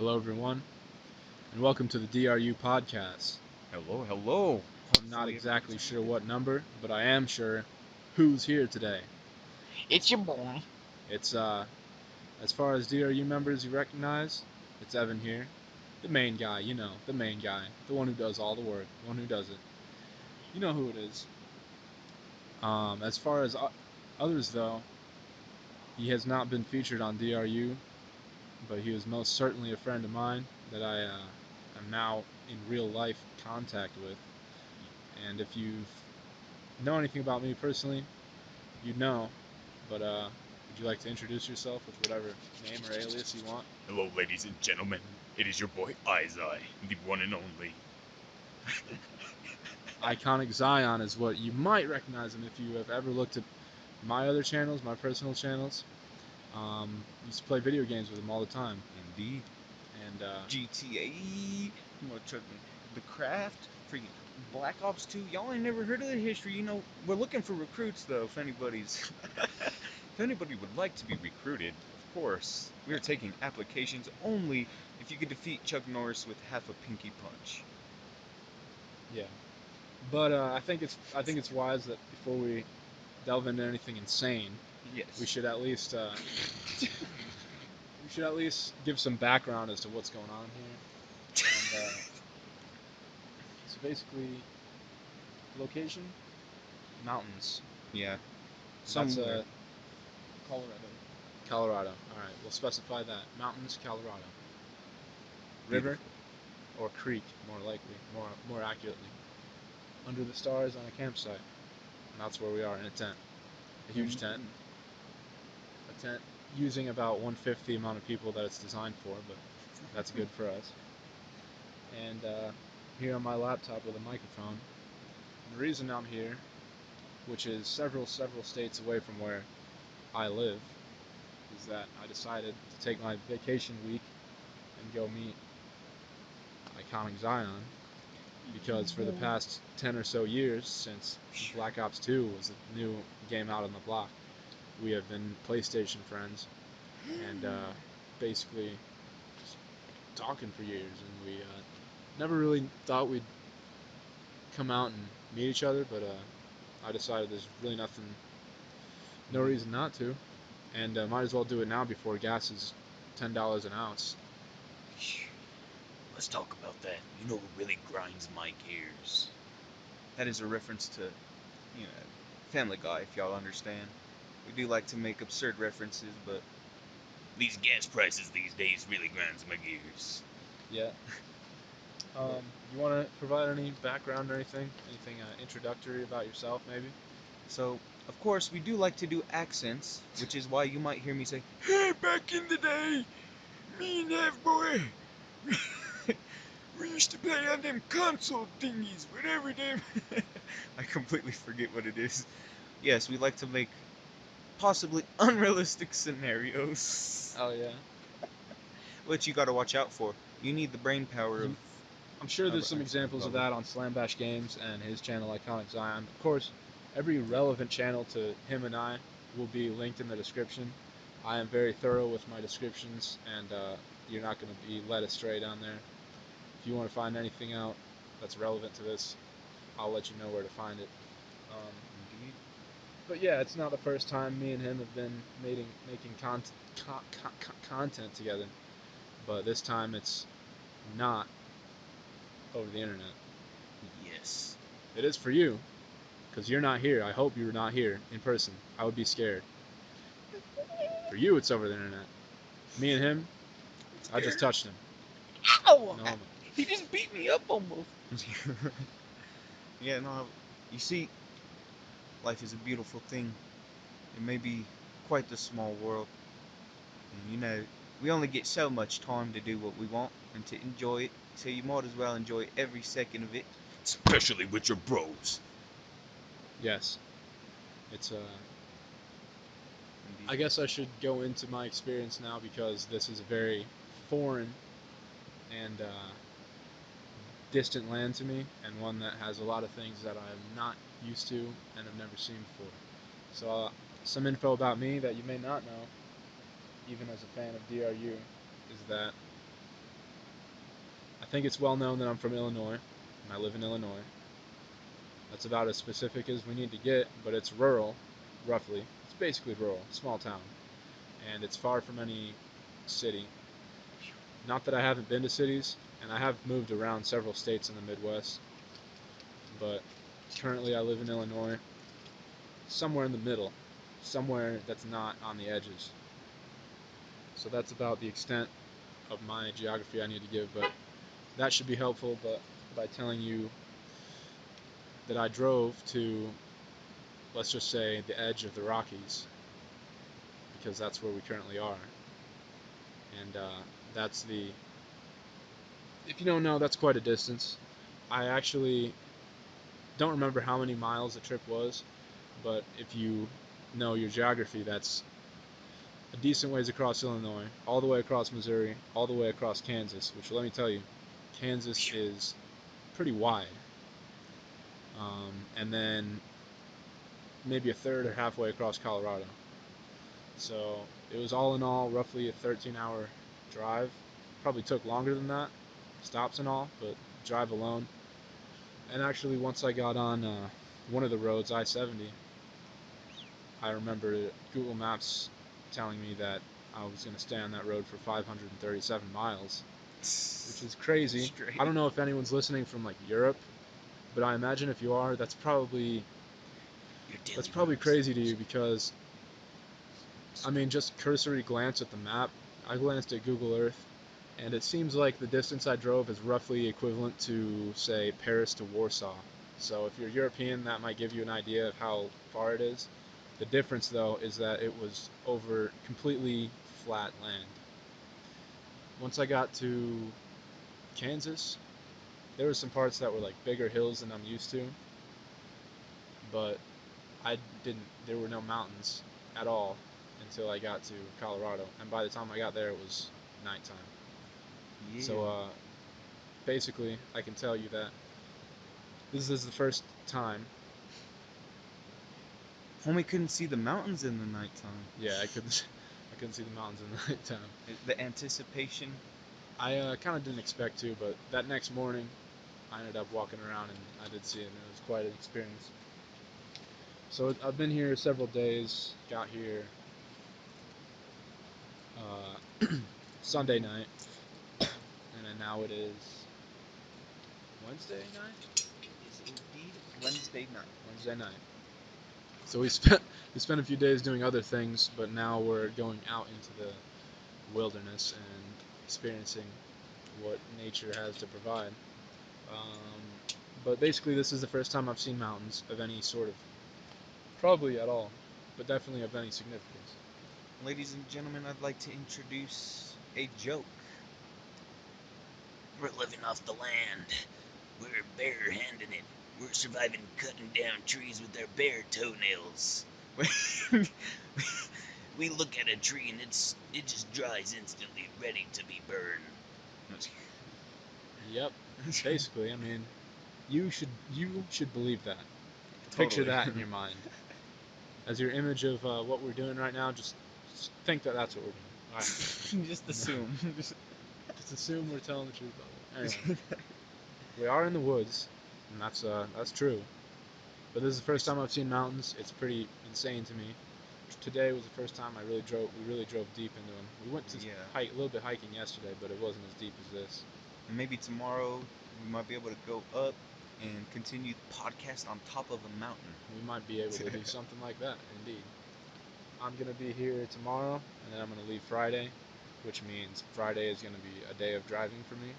Hello, everyone, and welcome to the DRU podcast. Hello, hello. I'm not exactly sure what number, but I am sure who's here today. It's your boy. It's, as far as DRU members you recognize, it's Evan here. The main guy, you know, the main guy. The one who does all the work, the one who does it. You know who it is. As far as others, though, he has not been featured on DRU, but he was most certainly a friend of mine that I am now in real life contact with. And if you know anything about me personally, you'd know. But would you like to introduce yourself with whatever name or alias you want? Hello, ladies and gentlemen. It is your boy Zy0n, the one and only. ICONIC Zy0n is what you might recognize him if you have ever looked at my other channels, my personal channels. Used to play video games with him all the time. Indeed. And GTA, the Craft, freaking Black Ops 2. Y'all ain't never heard of the history. You know, we're looking for recruits though. If anybody would like to be recruited, of course, we are taking applications only if you can defeat Chuck Norris with half a pinky punch. yeah, but I think it's wise that before we delve into anything insane, Yes. we should at least give some background as to what's going on here. And so basically, location, mountains. Yeah. That's Somewhere. Colorado. All right, we'll specify that. Mountains, Colorado. River or creek, more likely, more accurately. Under the stars on a campsite. And that's where we are in a tent. A huge tent. A tent using about 1/5 the amount of people that it's designed for, but that's good for us. And here on my laptop with a microphone. And the reason I'm here, which is several states away from where I live, is that I decided to take my vacation week and go meet ICONIC Zy0n, because for the past 10 or so years, since Black Ops 2 was a new game out on the block, we have been PlayStation friends, and basically just talking for years, and we never really thought we'd come out and meet each other, but I decided there's really no reason not to, and might as well do it now before gas is $10 an ounce. Let's talk about that. You know what really grinds my gears? That is a reference to, Family Guy, if y'all understand. We do like to make absurd references, but these gas prices these days really grinds my gears. Yeah. You want to provide any background or anything? Anything introductory about yourself, maybe? So, of course, we do like to do accents, which is why you might hear me say, "Hey, back in the day, me and that boy, we used to play on them console thingies, whatever them." I completely forget what it is. Yes, we like to make possibly unrealistic scenarios, Oh yeah. which you gotta watch out for. You need the brain power of. I'm sure there's some examples of that on Slambash Games and his channel ICONIC Zy0n. Of course, every relevant channel to him and I will be linked in the description. I am very thorough with my descriptions, and you're not going to be led astray down there. If you want to find anything out that's relevant to this, I'll let you know where to find it. But yeah, it's not the first time me and him have been making content together. But this time it's not over the internet. Yes. It is for you, because you're not here. I hope you're not here in person. I would be scared. For you, it's over the internet. Me and him, I just touched him. Ow! No, He just beat me up almost. Yeah, no, you see, life is a beautiful thing. It may be quite the small world. And we only get so much time to do what we want and to enjoy it, so you might as well enjoy every second of it. Especially with your bros. Yes. It's I guess I should go into my experience now, because this is a very foreign and distant land to me, and one that has a lot of things that I'm not used to and have never seen before. So some info about me that you may not know, even as a fan of DRU, is that I think it's well known that I'm from Illinois, and I live in Illinois. That's about as specific as we need to get, but it's rural, roughly. It's basically rural, small town, and it's far from any city. Not that I haven't been to cities, and I have moved around several states in the Midwest, but currently I live in Illinois, somewhere in the middle, somewhere that's not on the edges. So that's about the extent of my geography I need to give, but that should be helpful but by telling you that I drove to, let's just say, the edge of the Rockies, because that's where we currently are. And that's the, if you don't know, that's quite a distance. I actually don't remember how many miles the trip was, but if you know your geography, that's a decent ways across Illinois, all the way across Missouri, all the way across Kansas, which, let me tell you, Kansas is pretty wide. And then maybe a third or halfway across Colorado. So it was all in all roughly a 13-hour drive. Probably took longer than that, stops and all, but drive alone. And actually, once I got on one of the roads, I-70, I remember Google Maps telling me that I was going to stay on that road for 537 miles, which is crazy. Straight. I don't know if anyone's listening from like Europe, but I imagine if you are, that's probably crazy to you, because I mean, just cursory glance at the map. I glanced at Google Earth, and it seems like the distance I drove is roughly equivalent to, say, Paris to Warsaw. So if you're European, that might give you an idea of how far it is. The difference, though, is that it was over completely flat land. Once I got to Kansas, there were some parts that were like bigger hills than I'm used to, but there were no mountains at all until I got to Colorado, and by the time I got there, it was nighttime. Yeah. So basically, I can tell you that this is the first time. Homie couldn't see the mountains in the nighttime. Yeah, I couldn't see the mountains in the nighttime. The anticipation. I kind of didn't expect to, but that next morning, I ended up walking around and I did see it, and it was quite an experience. So I've been here several days. Got here Sunday night, and then now it is Wednesday night. It is indeed Wednesday night. So we spent a few days doing other things, but now we're going out into the wilderness and experiencing what nature has to provide. But basically, this is the first time I've seen mountains of any sort of, probably at all, but definitely of any significance. Ladies and gentlemen, I'd like to introduce a joke. We're living off the land. We're bare-handing it. We're surviving cutting down trees with our bare toenails. We look at a tree and it just dries instantly, ready to be burned. Yep, basically. I mean, you should believe that. Totally. Picture that in your mind as your image of what we're doing right now. Just think that that's what we're doing. All right. Just assume. Just assume we're telling the truth. Anyway, we are in the woods, and that's true. But this is the first time I've seen mountains. It's pretty insane to me. Today was the first time we really drove deep into them. We went to hike a little bit hiking yesterday, but it wasn't as deep as this. And maybe tomorrow we might be able to go up and continue the podcast on top of a mountain. We might be able to do something like that, indeed. I'm going to be here tomorrow, and then I'm going to leave Friday, which means Friday is going to be a day of driving for me.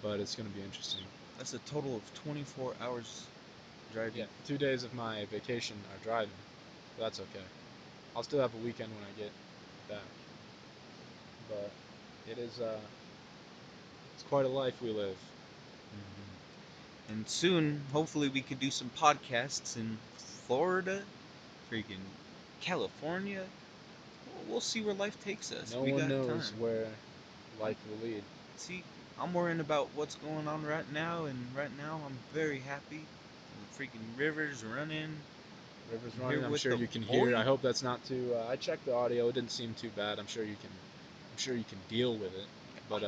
But it's going to be interesting. That's a total of 24 hours driving. Yeah, 2 days of my vacation are driving. But that's okay. I'll still have a weekend when I get back. But it is, it's quite a life we live. Mm-hmm. And soon, hopefully, we could do some podcasts in Florida, freaking California. We'll see where life takes us. No one knows where life will lead. See, I'm worrying about what's going on right now, and right now I'm very happy. The freaking river's running. I'm sure you can hear. I hope that's not too. I checked the audio. It didn't seem too bad. I'm sure you can deal with it. But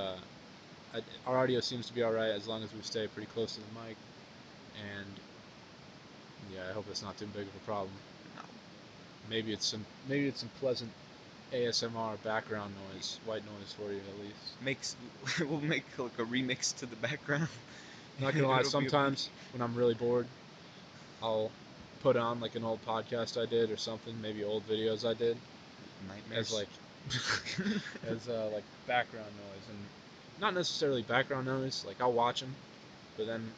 our audio seems to be alright as long as we stay pretty close to the mic, and yeah, I hope it's not too big of a problem. No. Maybe it's some pleasant ASMR background noise, white noise for you at least. We'll make like a remix to the background. Not gonna lie, It'll be a sometimes when I'm really bored, I'll put on like an old podcast I did or something, maybe old videos I did, nightmares. as like like background noise, and not necessarily background noise. Like I'll watch them, but then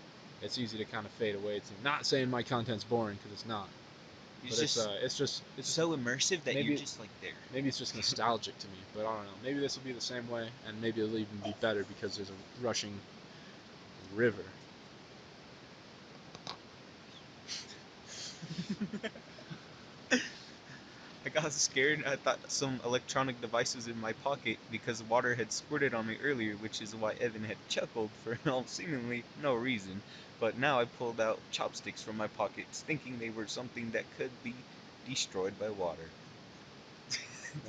it's easy to kind of fade away. It's not saying my content's boring because it's not, but it's just so immersive that maybe- you're just like there. maybe it's just nostalgic to me. But I don't know. Maybe this will be the same way, and maybe it'll even be better because there's a rushing river. I got scared. I thought some electronic device was in my pocket because water had squirted on me earlier, which is why Evan had chuckled for seemingly no reason. But now I pulled out chopsticks from my pockets, thinking they were something that could be destroyed by water.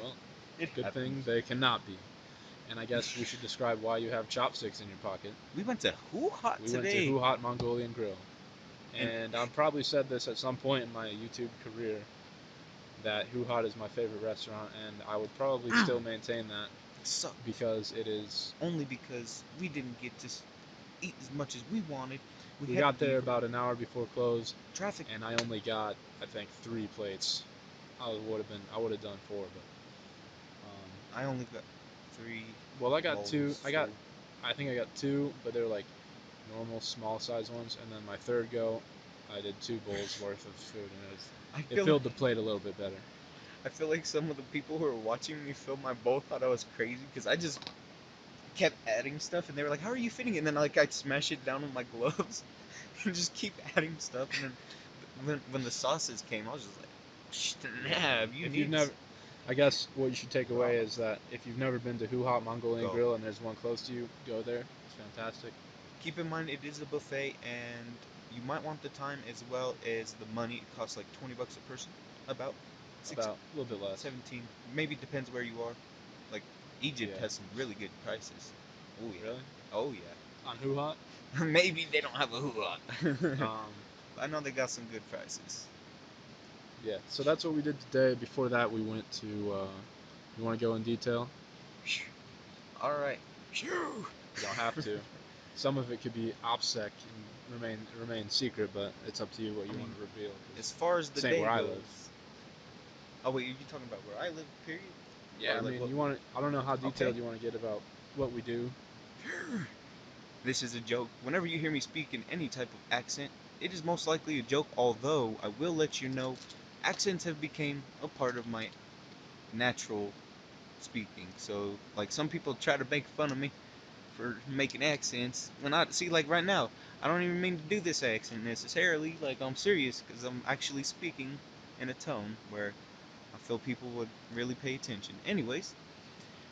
Well, It good thing happens. they cannot be. And I guess we should describe why you have chopsticks in your pocket. We went to G.O.A.T We went to today. G.O.A.T Mongolian Grill. And I've probably said this at some point in my YouTube career, that G.O.A.T is my favorite restaurant, and I would probably still maintain that So, because it is. only because we didn't get to eat as much as we wanted. We had got to there leave about an hour before close, traffic. and I only got, I think, 3 plates. I would have done 4, but I only got 3. well, I got 2. bowls, I think I got 2, but they're like normal small size ones, and then my third go, I did 2 bowls worth of food, and it filled the plate a little bit better. I feel like some of the people who were watching me film my bowl thought I was crazy because I just kept adding stuff, and they were like, "How are you fitting it?" And then like I'd smash it down with my gloves and just keep adding stuff. And then when the sauces came, I was just like, "Snap! If you've never, I guess what you should take away is that if you've never been to G.O.A.T Mongolian Go. Grill and there's one close to you, go there. It's fantastic. Keep in mind it is a buffet, and you might want the time as well as the money. It costs like $20 a person, about About a little bit less. 17. Maybe depends where you are. Like Egypt Yeah. has some really good prices. Oh yeah. Really? Oh yeah. On G.O.A.T? Maybe they don't have a G.O.A.T. I know they got some good prices. Yeah. So that's what we did today. Before that, we went to. You want to go in detail? All right. You don't have to. Some of it could be OPSEC and remain secret, but it's up to you what you want to reveal. As far as the This ain't day where I goes. live. Oh wait, are you talking about where I live? Period. Yeah, Or, I like, mean, what- you want. I don't know how detailed Okay. you want to get about what we do. This is a joke. Whenever you hear me speak in any type of accent, it is most likely a joke. Although I will let you know, accents have become a part of my natural speaking. So like some people try to make fun of me for making accents. When I see like right now, I don't even mean to do this accent necessarily. Like I'm serious because I'm actually speaking in a tone where I feel people would really pay attention. Anyways,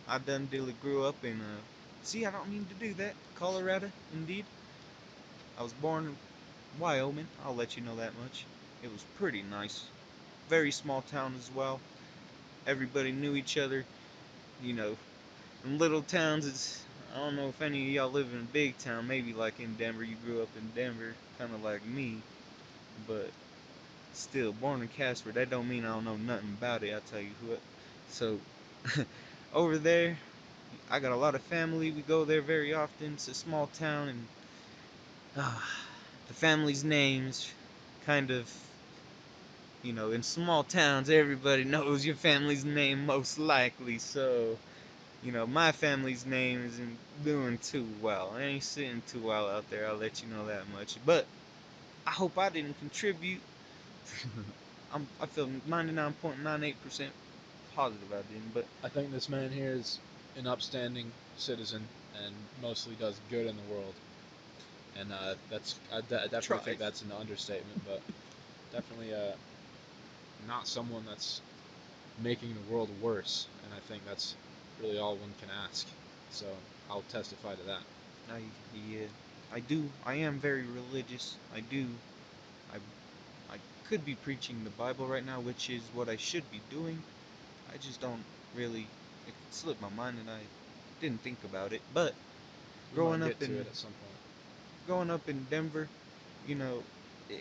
I done grew up in see, I don't mean to do that. Colorado, indeed. I was born in Wyoming. I'll let you know that much. It was pretty nice. Very small town as well. Everybody knew each other. You know, in little towns, it's I don't know if any of y'all live in a big town. Maybe like in Denver, you grew up in Denver, kind of like me. But still, born in Casper, that don't mean I don't know nothing about it. I'll tell you what. So over there, I got a lot of family. We go there very often. It's a small town, and the family's names kind of, you know, in small towns, everybody knows your family's name most likely. So, you know, my family's name isn't doing too well. I ain't sitting too well out there, I'll let you know that much. But I hope I didn't contribute. I feel 99.98% positive I didn't, but I think this man here is an upstanding citizen and mostly does good in the world. And I definitely Try. think that's an understatement, but definitely not someone that's making the world worse. And I think that's really all one can ask. So I'll testify to that. yeah, I do. I am very religious. I do. I I could be preaching the Bible right now, which is what I should be doing. I just don't really. It slipped my mind and I didn't think about it. But We growing might up get to in it at some point. growing up in Denver, you know,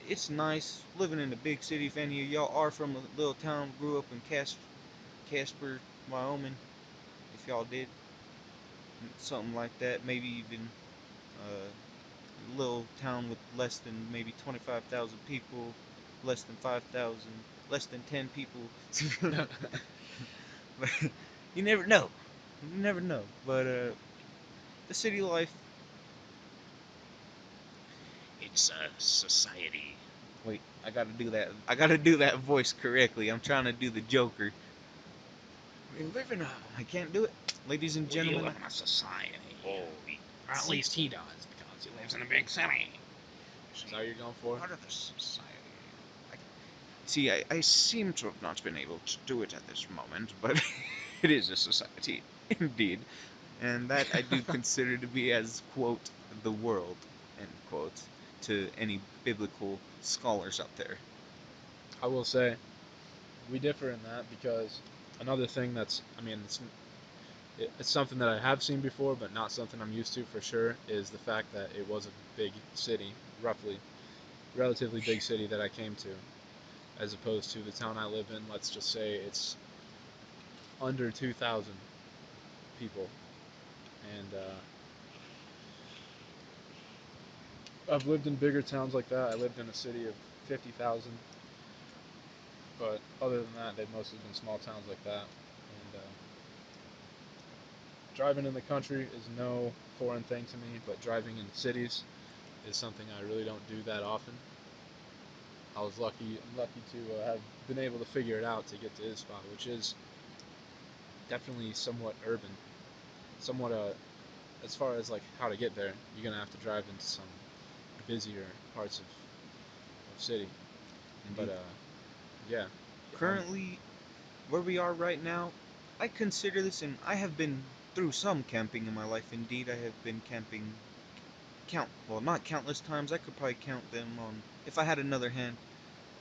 it's nice living in a big city. If any of y'all are from a little town, grew up in Casper, Wyoming, if y'all did, something like that, maybe even a little town with less than maybe 25,000 people, less than 5,000, less than 10 people. But you never know. You never know. But the city life. It's a society. Wait, I gotta do that. I gotta do that voice correctly. I'm trying to do the Joker. We live in a. I can't do it, ladies and We gentlemen. live in a society. Oh, Or at least he does, because he lives in a big city. is that what you're going for? Part of the society. See, I seem to have not been able to do it at this moment, but it is a society, indeed. And that I do consider to be as, quote, the world, end quote, to any biblical scholars out there. I will say, we differ in that because another thing that's, I mean, it's something that I have seen before, but not something I'm used to for sure, is the fact that it was a big city, relatively big city that I came to, as opposed to the town I live in. Let's just say it's under 2,000 people, and I've lived in bigger towns like that. I lived in a city of 50,000, but other than that, they've mostly been small towns like that. And driving in the country is no foreign thing to me, but driving in cities is something I really don't do that often. I'm lucky to have been able to figure it out to get to his spot, which is definitely somewhat urban. Somewhat as far as like how to get there, you're gonna have to drive into some busier parts of city. But yeah. Currently, where we are right now, I consider this, and I have been through some camping in my life. Indeed, I have been camping well, not countless times. I could probably count them on, if I had another hand,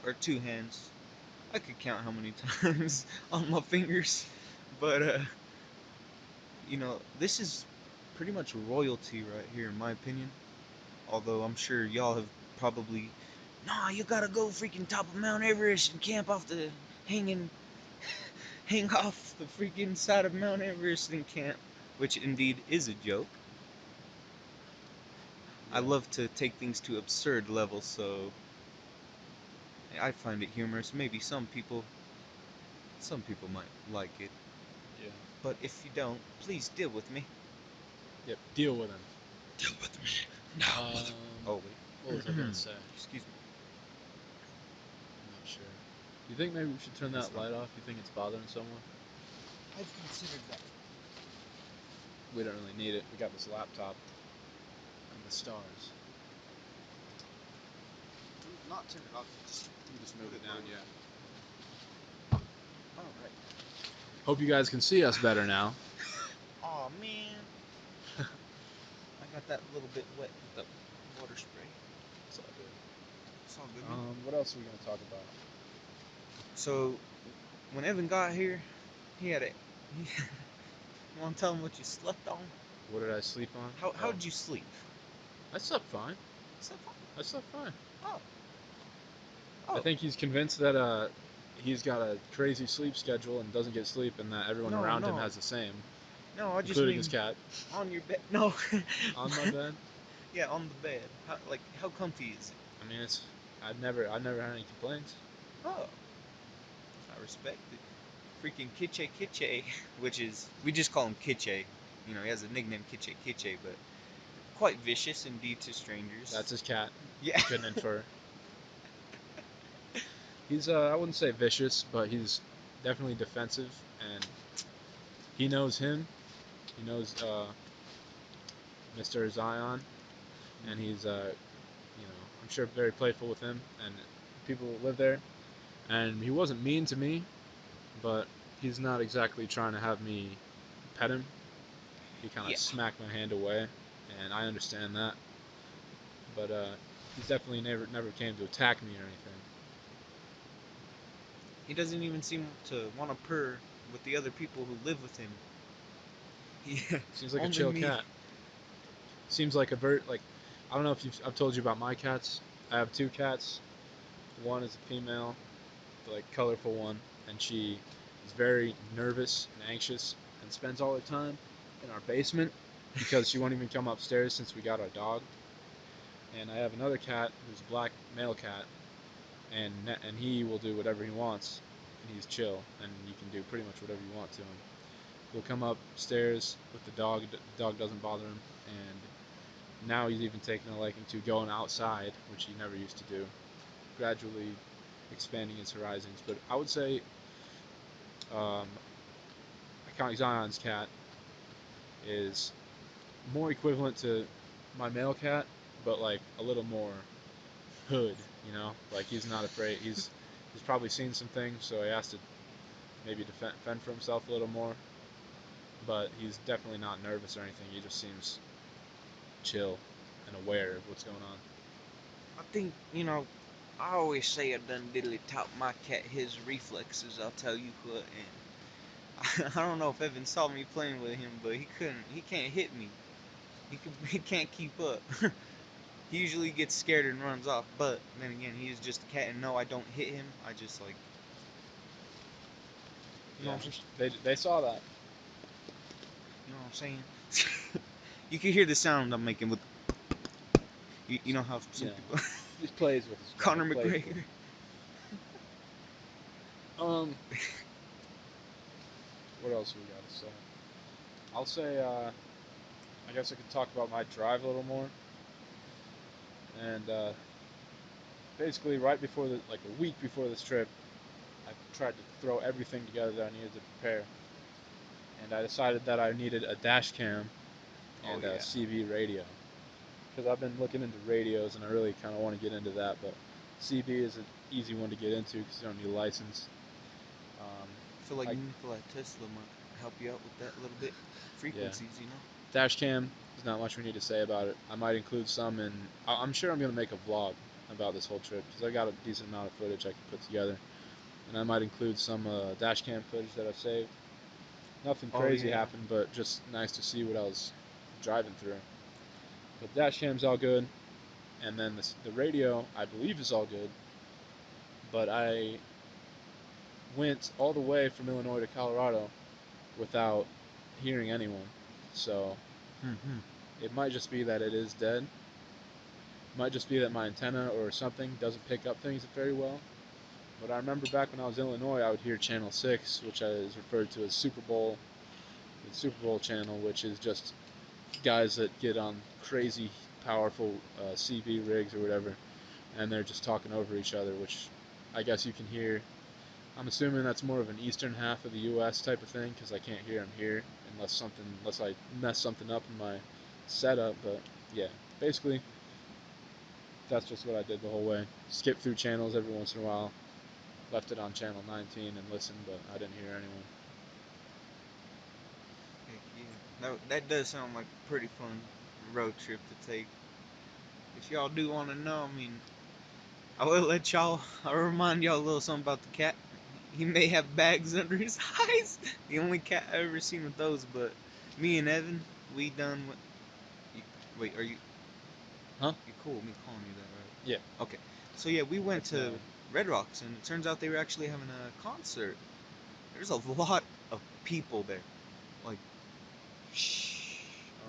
or two hands, I could count how many times on my fingers. But, you know, this is pretty much royalty right here, in my opinion. Although I'm sure y'all have probably, nah, you gotta go freaking top of Mount Everest and camp off the hang off the freaking side of Mount Everest and camp, which indeed is a joke. I love to take things to absurd levels, so I find it humorous. Maybe some people might like it. Yeah. But if you don't, please deal with me. Yep. Deal with him. Deal with me. No. Oh wait. What was I gonna say? Excuse me. I'm not sure. You think maybe we should turn that light off? You think it's bothering someone? I've considered that. We don't really need it. We got this laptop and the stars. Not turn it off. You just move it down, yeah. Alright. Hope you guys can see us better now. Aw, man. I got that little bit wet with the water spray. It's all good. It's all good, man. What else are we gonna talk about? So, when Evan got here, he had a... you want to tell him what you slept on? What did I sleep on? How did you sleep? I slept fine. Slept on? I slept fine. Oh. I think he's convinced that he's got a crazy sleep schedule and doesn't get sleep, and that everyone around him has the same, No, I just including mean his cat. on your bed. No. On my bed. Yeah, on the bed. How comfy is it? I mean, I've never had any complaints. Oh. I respect it. Freaking Kitche, which is, we just call him Kitche. You know, he has a nickname, Kitche, but quite vicious indeed to strangers. That's his cat. Yeah. You couldn't infer. He's I wouldn't say vicious, but he's definitely defensive, and he knows him. He knows Mr. Zy0n, and he's I'm sure very playful with him and people that live there. And he wasn't mean to me, but he's not exactly trying to have me pet him. He kind of smacked my hand away, and I understand that. But he's definitely never came to attack me or anything. He doesn't even seem to want to purr with the other people who live with him. Seems like a chill cat. seems like I don't know if I've told you about my cats. I have two cats. One is a female, the like colorful one, and she is very nervous and anxious and spends all her time in our basement because she won't even come upstairs since we got our dog. And I have another cat who's a black male cat, and he will do whatever he wants, and he's chill, and you can do pretty much whatever you want to him. He'll come upstairs with the dog. The dog doesn't bother him, and now he's even taken a liking to going outside, which he never used to do. Gradually expanding his horizons. But I would say ICONIC Zy0n's cat is more equivalent to my male cat, but like a little more hood, you know? Like he's not afraid. He's probably seen some things, so he has to maybe fend for himself a little more. But he's definitely not nervous or anything. He just seems chill and aware of what's going on. I think, I always say I done diddly taught my cat his reflexes, I'll tell you what, and I don't know if Evan saw me playing with him, but he can't hit me. He can't keep up. He usually gets scared and runs off, but then again, he is just a cat, and no, I don't hit him, I just like, Yeah, they saw that. you know what I'm saying? You can hear the sound I'm making with, you know how some people, He plays with his Conor McGregor. What else we gotta say? I'll say, I guess I could talk about my drive a little more. And basically, right before like a week before this trip, I tried to throw everything together that I needed to prepare. And I decided that I needed a dash cam and a CB radio. Because I've been looking into radios and I really kind of want to get into that, but CB is an easy one to get into because you don't need a license. I feel like Tesla might help you out with that a little bit. Frequencies, Yeah. Dash cam, there's not much we need to say about it. I might include some in. I'm sure I'm going to make a vlog about this whole trip because I got a decent amount of footage I can put together. And I might include some dash cam footage that I've saved. Nothing crazy happened, but just nice to see what I was driving through. But dash cam's all good. And then the radio, I believe, is all good. But I went all the way from Illinois to Colorado without hearing anyone. So it might just be that it is dead. It might just be that my antenna or something doesn't pick up things very well. But I remember back when I was in Illinois, I would hear Channel 6, which is referred to as Super Bowl, the Super Bowl channel, which is just guys that get on crazy, powerful CB rigs or whatever, and they're just talking over each other, which I guess you can hear. I'm assuming that's more of an eastern half of the U.S. type of thing, because I can't hear them here unless I mess something up in my setup. But yeah, basically, that's just what I did the whole way. Skip through channels every once in a while. Left it on channel 19 and listened, but I didn't hear anyone. Yeah, that does sound like a pretty fun road trip to take. If y'all do want to know, I mean, I'll remind y'all a little something about the cat. He may have bags under his eyes. The only cat I've ever seen with those, but me and Evan, we done what? Wait, are you? Huh? You cool with me calling you that, right? Yeah. Okay. So yeah, we went to Red Rocks, and it turns out they were actually having a concert. There's a lot of people there. Like,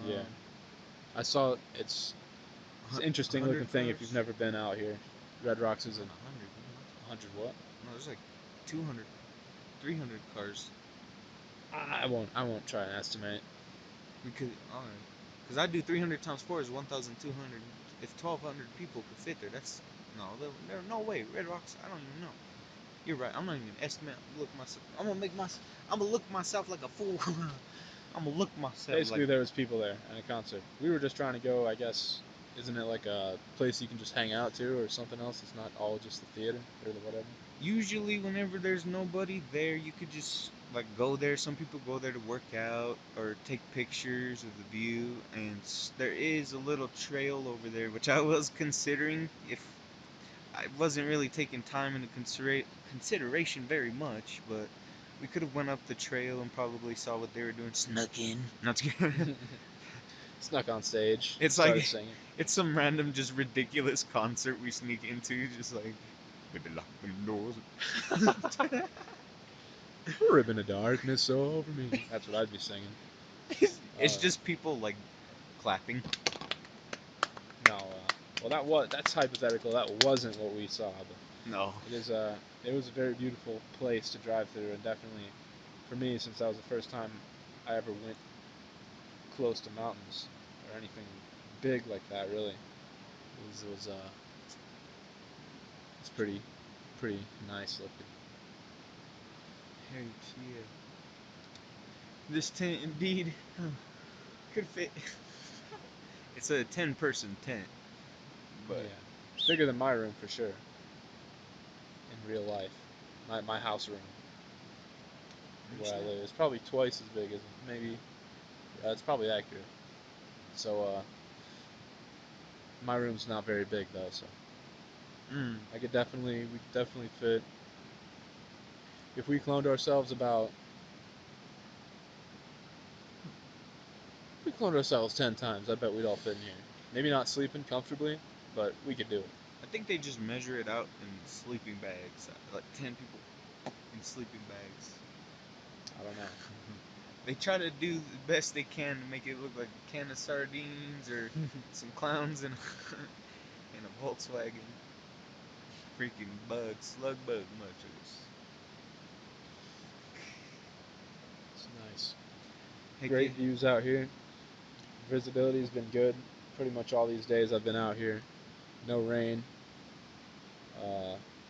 yeah. I saw it's an interesting looking thing if you've never been out here. Red Rocks is 100 what? No, there's like 200, 300 cars. I won't try and estimate. Because I do 300 times 4 is 1,200. If 1,200 people could fit there, that's there's no way. Red Rocks, I don't even know. You're right. I'm not even estimate. I'm gonna look myself like a fool. I'm gonna look myself. Basically, there was people there at a concert. We were just trying to go. I guess, isn't it like a place you can just hang out to, or something else? It's not all just the theater or the whatever. Usually, whenever there's nobody there, you could just like go there. Some people go there to work out or take pictures of the view, and there is a little trail over there, which I was considering if I wasn't really taking time into consideration very much, but we could have went up the trail and probably saw what they were doing. Snuck in. Not Snuck on stage. It's started like singing. it's some random, just ridiculous concert we sneak into, just like, baby, lock them doors. Ribbon of darkness over me. That's what I'd be singing. It's just people like clapping. No, well that's hypothetical. That wasn't what we saw, but No. it was a very beautiful place to drive through, and definitely for me, since that was the first time I ever went close to mountains or anything big like that, really, it's pretty nice looking. Heck yeah. This tent indeed could fit. It's a 10-person tent, but Yeah, it's bigger than my room for sure. In real life, my house room where I live is probably twice as big as maybe. It's probably accurate. So my room's not very big though, so we could definitely fit. If we cloned ourselves if we cloned ourselves 10 times, I bet we'd all fit in here. Maybe not sleeping comfortably, but we could do it. I think they just measure it out in sleeping bags, like 10 people in sleeping bags. I don't know. They try to do the best they can to make it look like a can of sardines or some clowns in a Volkswagen. Freaking slug bug muchos. It's nice. Heck Great yeah. views out here. Visibility's been good. Pretty much all these days I've been out here. No rain.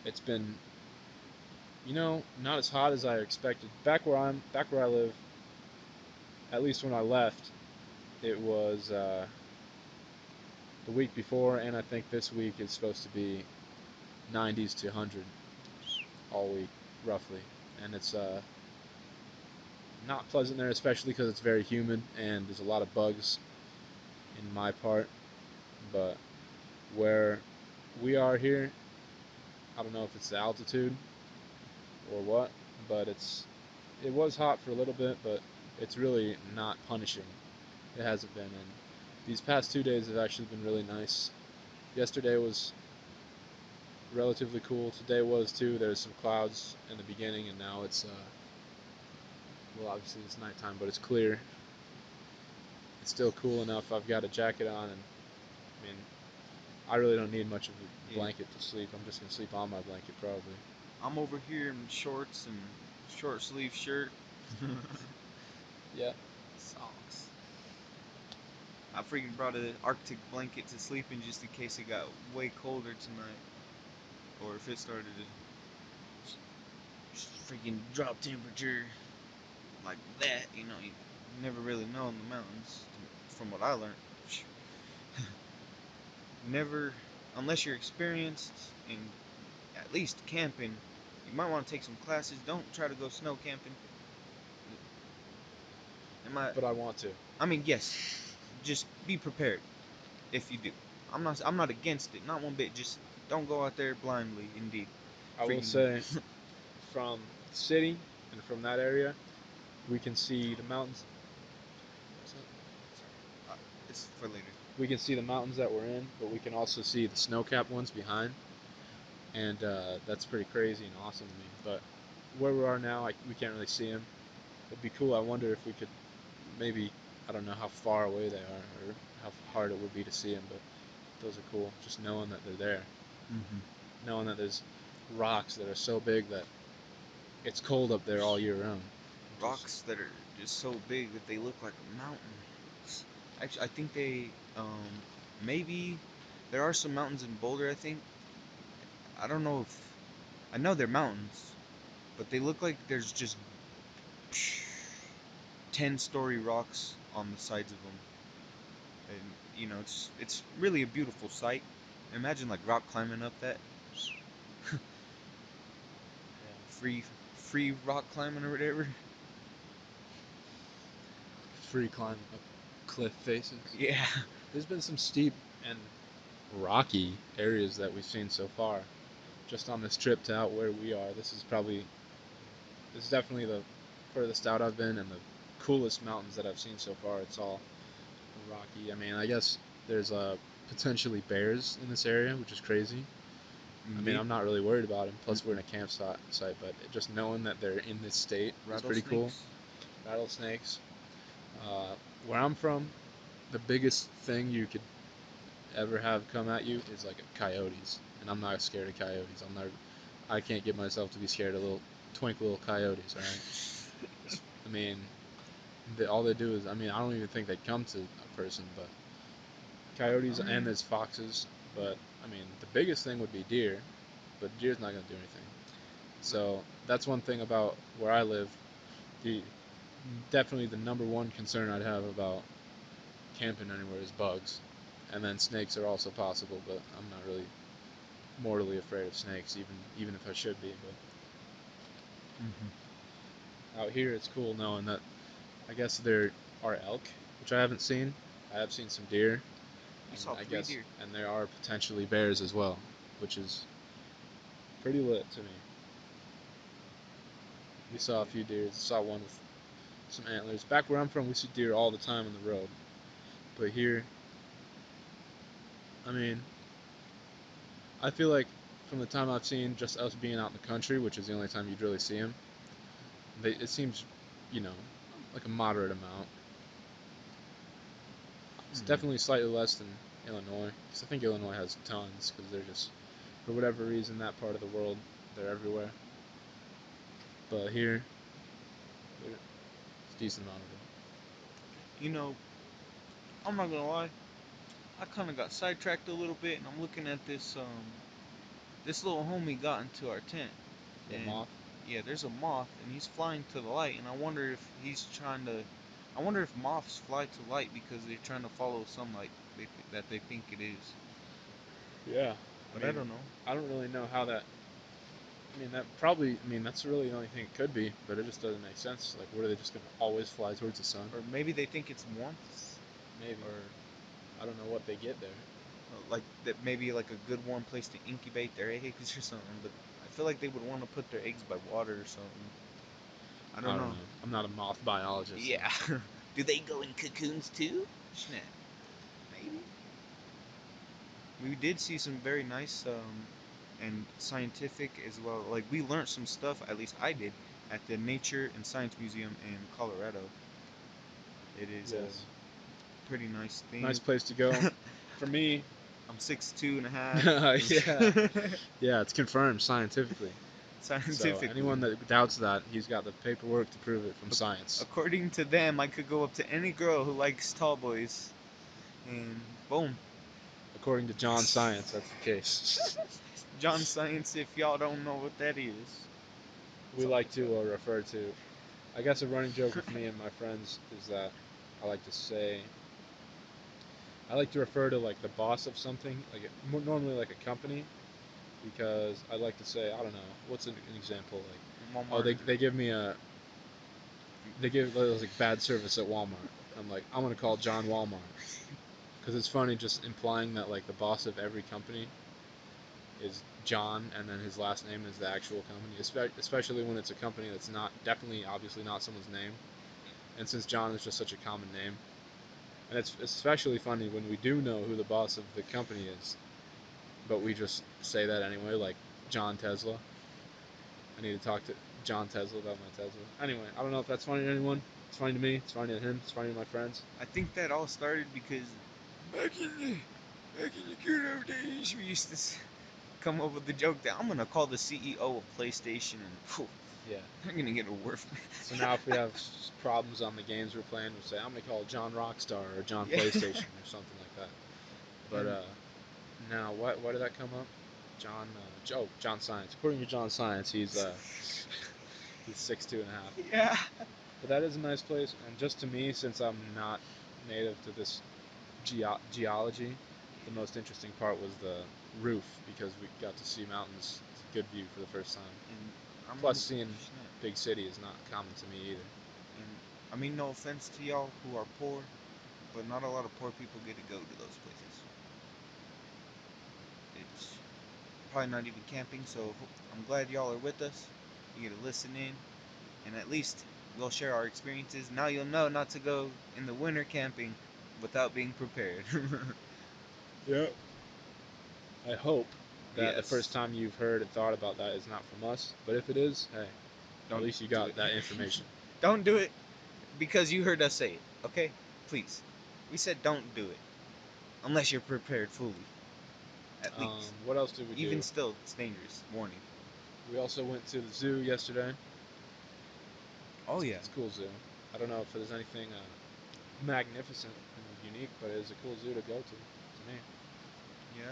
It's been, not as hot as I expected. Back where I live, at least when I left, it was the week before, and I think this week is supposed to be 90s to 100 all week, roughly. And it's not pleasant there, especially because it's very humid and there's a lot of bugs in my part. But where we are here, I don't know if it's the altitude or what, but it was hot for a little bit, but it's really not punishing. It hasn't been, and these past 2 days have actually been really nice. Yesterday was relatively cool. Today was too. There's some clouds in the beginning, and now it's well, obviously it's nighttime, but it's clear. It's still cool enough. I've got a jacket on, and I mean, I really don't need much of a blanket to sleep. I'm just gonna sleep on my blanket probably. I'm over here in shorts and short sleeve shirt. Yeah. Socks. I freaking brought an Arctic blanket to sleep in just in case it got way colder tonight. Or if it started to just freaking drop temperature like that, you never really know in the mountains, from what I learned. Never, unless you're experienced in at least camping, you might want to take some classes. Don't try to go snow camping. But I want to. I mean, yes, just be prepared if you do. I'm not against it, not one bit. Just don't go out there blindly. Indeed. I will say, from the city and from that area, we can see the mountains. It's for later. We can see the mountains that we're in, but we can also see the snow-capped ones behind, and that's pretty crazy and awesome to me. But where we are now, we can't really see them. It'd be cool. I wonder if we could maybe, I don't know how far away they are or how hard it would be to see them, but those are cool. Just knowing that they're there, knowing that there's rocks that are so big that it's cold up there all year round. Rocks that are just so big that they look like a mountain. Actually, I think they, maybe, there are some mountains in Boulder, I think. I don't know if, I know they're mountains, but they look like there's just 10-story rocks on the sides of them. And, it's really a beautiful sight. Imagine, like, rock climbing up that. Free rock climbing or whatever. Free climbing up cliff faces. Yeah. There's been some steep and rocky areas that we've seen so far. Just on this trip to out where we are, this is definitely the furthest out I've been and the coolest mountains that I've seen so far. It's all rocky. I mean, I guess there's potentially bears in this area, which is crazy. I mean, I'm not really worried about them. Plus, we're in a campsite, but just knowing that they're in this state is pretty cool. Rattlesnakes. Where I'm from, the biggest thing you could ever have come at you is like coyotes, and I'm not scared of coyotes. I can't get myself to be scared of little coyotes. All right. I mean, all they do is, I mean, I don't even think they'd come to a person, but coyotes and there's foxes. But I mean, the biggest thing would be deer, but deer's not gonna do anything. So that's one thing about where I live. Definitely the number one concern I'd have about camping anywhere is bugs, and then snakes are also possible, but I'm not really mortally afraid of snakes, even if I should be. But out here, it's cool knowing that I guess there are elk, which I haven't seen. I have seen some deer. I saw 3 deer. And there are potentially bears as well, which is pretty lit to me. We saw a few deer. I saw one with some antlers. Back where I'm from, we see deer all the time on the road. But here, I mean, I feel like from the time I've seen just us being out in the country, which is the only time you'd really see them, it seems, like a moderate amount. It's definitely slightly less than Illinois, because I think Illinois has tons, because they're just, for whatever reason, that part of the world, they're everywhere. But here, it's a decent amount of them. I'm not gonna lie, I kind of got sidetracked a little bit, and I'm looking at this little homie got into our tent. The moth? Yeah, there's a moth, and he's flying to the light, and I wonder if I wonder if moths fly to light because they're trying to follow sunlight that they think it is. Yeah. But I don't know. I don't really know how that. That's really the only thing it could be, but it just doesn't make sense. Like, what are they just gonna always fly towards the sun? Or maybe they think it's warmth. Maybe. Or I don't know what they get there. like that, maybe like a good warm place to incubate their eggs or something. But I feel like they would want to put their eggs by water or something. I don't know. I'm not a moth biologist. Yeah. Do they go in cocoons too? Snap. Maybe. We did see some very nice and scientific as well. Like, we learned some stuff, at least I did, at the Nature and Science Museum in Colorado. It is a pretty nice thing. Nice place to go. For me, I'm 6'2.5". Yeah, it's confirmed scientifically. Scientifically. So anyone that doubts that, he's got the paperwork to prove it from science. According to them, I could go up to any girl who likes tall boys, and boom. According to John Science, that's the case. John Science, if y'all don't know what that is. We like to refer to, I guess a running joke with me and my friends is that I like to refer to like the boss of something, like normally like a company, because I like to say, I don't know, what's an example, like, Walmart. they give like bad service at Walmart. I'm like, I'm gonna call John Walmart, because it's funny just implying that like the boss of every company is John, and then his last name is the actual company, especially when it's a company that's not, definitely, obviously not someone's name, and since John is just such a common name, and it's especially funny when we do know who the boss of the company is, but we just say that anyway, like John Tesla. I need to talk to John Tesla about my Tesla. Anyway, I don't know if that's funny to anyone. It's funny to me. It's funny to him. It's funny to my friends. I think that all started because back in the good old days, we used to come up with the joke that I'm gonna call the CEO of PlayStation, and phew, Yeah. they're gonna get a word. So now if we have problems on the games we're playing, we'll say, I'm gonna call John Rockstar or John PlayStation or something like that. But now why did that come up? John Science. According to John Science, he's 6'2.5". Yeah. But that is a nice place, and just to me, since I'm not native to this geology, the most interesting part was the roof, because we got to see mountains. It's a good view for the first time. Plus, seeing big city is not common to me either. And I mean, no offense to y'all who are poor, but not a lot of poor people get to go to those places. It's probably not even camping, so I'm glad y'all are with us. You get to listen in, and at least we'll share our experiences. Now you'll know not to go in the winter camping without being prepared. Yep. I hope that the Yes. first time you've heard and thought about that is not from us, but if it is, hey, Don't at least you do got it. that information. Don't do it because you heard us say it, okay? Please. We said don't do it unless you're prepared fully. At least. What else did we do? Even still, it's dangerous. Warning. We also went to the zoo yesterday. Oh yeah. It's a cool zoo. I don't know if there's anything magnificent and unique, but it is a cool zoo to go to me. Yeah.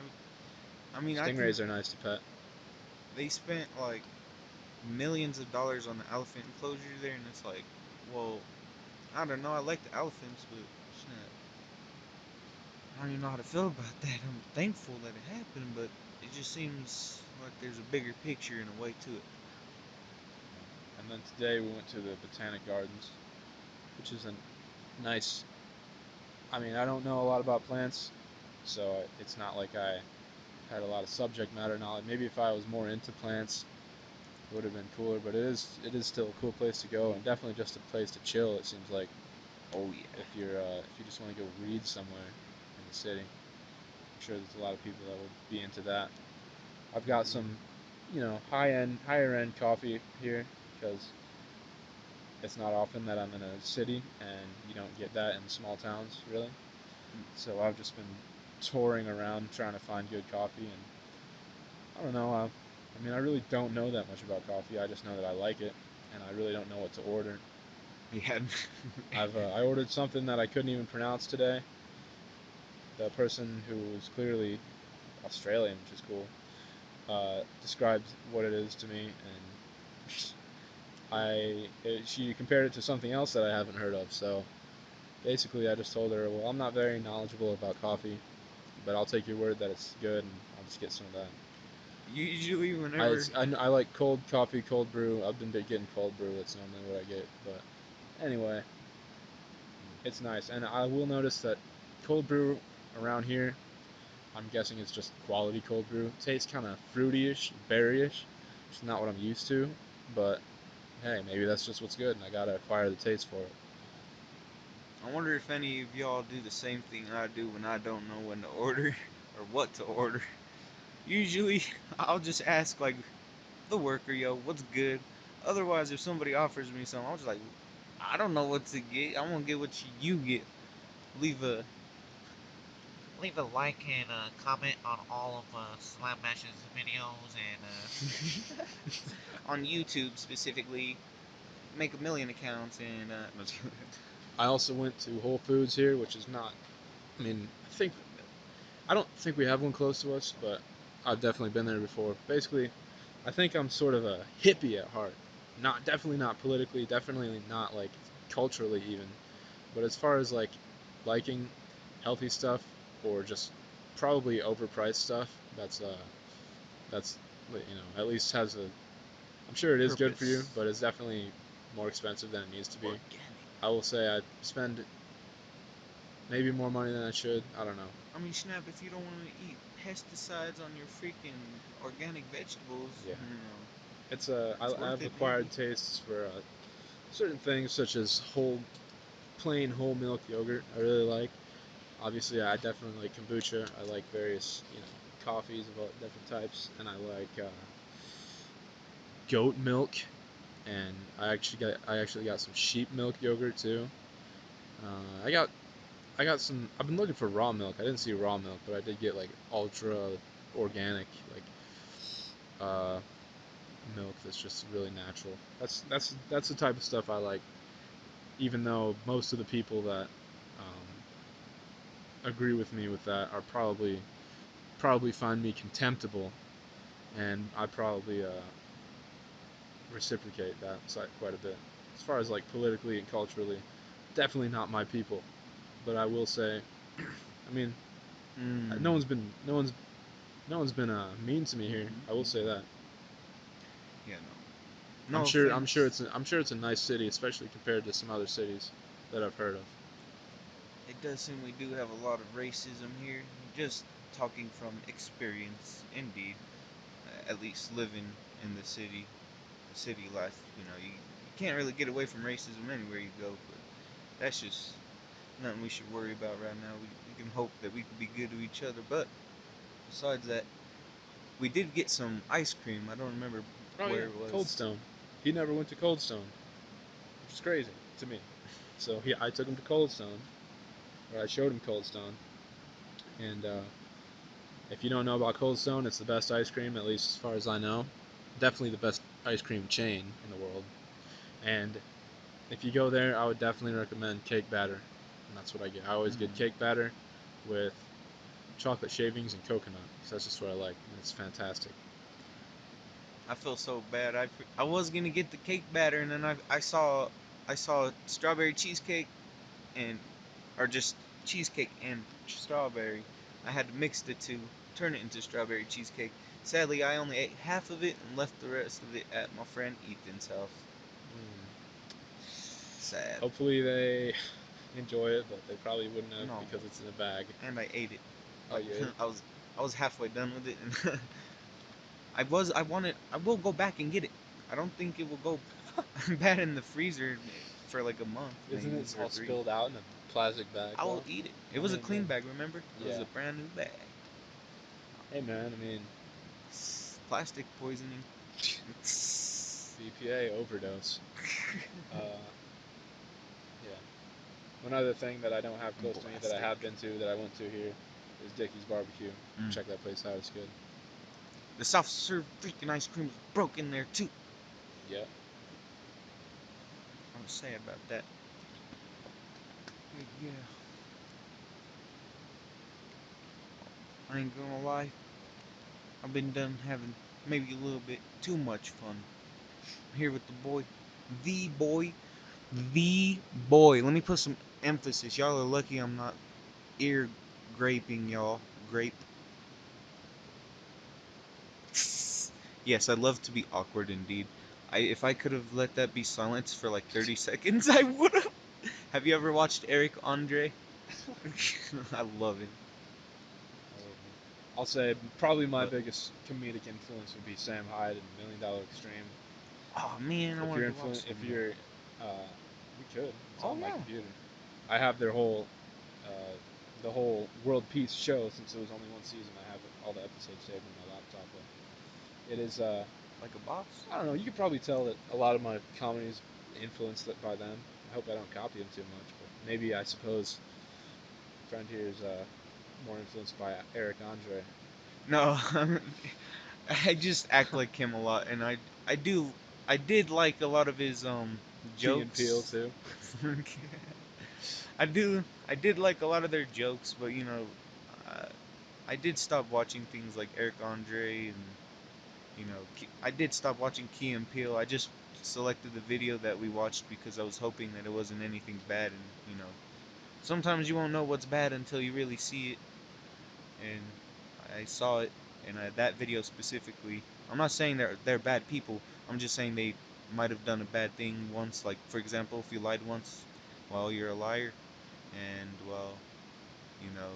I mean, I Stingrays think are nice to pet. they spent like millions of dollars on the elephant enclosure there, and it's like, well, I don't know. I like the elephants, but snap. I don't even know how to feel about that. I'm thankful that it happened, but it just seems like there's a bigger picture and a way to it. And then today we went to the Botanic Gardens, which is a nice. I mean, I don't know a lot about plants, so it's not like I had a lot of subject matter knowledge. Maybe if I was more into plants, it would have been cooler. But it is still a cool place to go, and definitely just a place to chill. It seems like Oh yeah. if you just want to go read somewhere in the city, I'm sure there's a lot of people that would be into that. I've got some, higher end coffee here because it's not often that I'm in a city and you don't get that in small towns really. So I've just been touring around trying to find good coffee, and I don't know. I mean, I really don't know that much about coffee. I just know that I like it, and I really don't know what to order. Yeah. I ordered something that I couldn't even pronounce today. The person who was clearly Australian, which is cool, described what it is to me, and she compared it to something else that I haven't heard of. So basically, I just told her, well, I'm not very knowledgeable about coffee, but I'll take your word that it's good, and I'll just get some of that. Usually, I, whenever I like cold coffee, cold brew. I've been getting cold brew. That's normally what I get. But anyway, it's nice. And I will notice that cold brew around here, I'm guessing it's just quality cold brew. Tastes kind of fruity-ish, berry-ish. It's not what I'm used to. But hey, maybe that's just what's good, and I gotta acquire the taste for it. I wonder if any of y'all do the same thing I do when I don't know when to order or what to order. Usually, I'll just ask like the worker, yo, what's good? Otherwise, if somebody offers me something, I'm just like, I don't know what to get. I'm gonna get what you get. Leave a like and comment on all of Slam Bash's videos and on YouTube specifically. Make a million accounts and I also went to Whole Foods here, which is not. I mean, I don't think we have one close to us, but I've definitely been there before. Basically, I think I'm sort of a hippie at heart. Definitely not politically, definitely not like culturally even. But as far as like liking healthy stuff or just probably overpriced stuff, that's at least has a. I'm sure it is good for you, purpose. but it's definitely more expensive than it needs to be. organic. I will say I spend maybe more money than I should. I don't know. I mean, snap, if you don't want to eat pesticides on your freaking organic vegetables, Yeah. it's I worth have it acquired maybe. tastes for certain things such as plain whole milk yogurt. I really like. Obviously, I definitely like kombucha. I like various coffees of all different types, and I like goat milk, and I actually got some sheep milk yogurt too. Uh, I got I got some. I've been looking for raw milk. I didn't see raw milk, but I did get like ultra organic like uh, milk that's just really natural. That's the type of stuff I like. Even though most of the people that agree with me with that are probably find me contemptible, and I probably reciprocate that side quite a bit. As far as like politically and culturally, definitely not my people. But I will say, I mean, no one's been no one's no one's been mean to me here. I will say that. Yeah, no. I'm No sure I'm offense. sure it's a nice city, especially compared to some other cities that I've heard of. It does seem we do have a lot of racism here. Just talking from experience, indeed. At least living in the city life. You can't really get away from racism anywhere you go. But that's just nothing we should worry about right now. We can hope that we can be good to each other. But besides that, we did get some ice cream. I don't remember Oh where yeah, it was. Cold Stone. He never went to Cold Stone, which is crazy to me. So yeah, I took him to Cold Stone, or I showed him Cold Stone, and if you don't know about Cold Stone, it's the best ice cream, at least as far as I know. Definitely the best ice cream chain in the world. And if you go there, I would definitely recommend cake batter. And that's what I get. I always get cake batter with chocolate shavings and coconut, because that's just what I like. And it's fantastic. I feel so bad. I was gonna get the cake batter, and then I saw strawberry cheesecake and or just cheesecake and strawberry. I had to mix the two, turn it into strawberry cheesecake. Sadly, I only ate half of it and left the rest of it at my friend Ethan's house. Sad. Hopefully they enjoy it, but they probably wouldn't have No. because it's in a bag. And I ate it. Oh, you ate it? I was halfway done with it, and I will go back and get it. I don't think it will go bad in the freezer for like a month, Isn't maybe, it or all 3. spilled out in a plastic bag, I will though? eat it. It I was a mean, clean bag, remember? It was yeah. a brand new bag. Hey, man, I mean, Plastic poisoning. BPA overdose. Yeah. One other thing that I don't have close to me that I have been to that I went to here is Dickie's Barbecue. Check that place out. It's good. The soft serve freaking ice cream is broken there too. Yeah. I was say about that. Yeah. I ain't gonna lie. I've been done having maybe a little bit too much fun. Here with the boy. The boy. The boy. Let me put some emphasis. Y'all are lucky I'm not ear graping y'all. Grape. Yes, I'd love to be awkward indeed. If I could have let that be silence for like 30 seconds, I would have. Have you ever watched Eric Andre? I love him. I'll say probably my biggest comedic influence would be Sam Hyde and $1 Million Extreme. Oh man, I If wanted you're to watch if some. you're, we could. It's Oh on my yeah. computer. I have their the whole World Peace show since it was only one season. I have all the episodes saved on my laptop. But it is, Like a boss? I don't know. You could probably tell that a lot of my comedy is influenced by them. I hope I don't copy them too much, but maybe I suppose friend here is more influenced by Eric Andre. No, I just act like him a lot, and I did like a lot of his Key and Peele jokes. too. I did like a lot of their jokes, but you know, uh, I did stop watching things like Eric Andre, and you know, I did stop watching Key and Peele. I just selected the video that we watched because I was hoping that it wasn't anything bad, and you know, sometimes you won't know what's bad until you really see it, and I saw it, and that video specifically. I'm not saying they're bad people. I'm just saying they might have done a bad thing once. Like for example, if you lied once, well, you're a liar, and well, you know,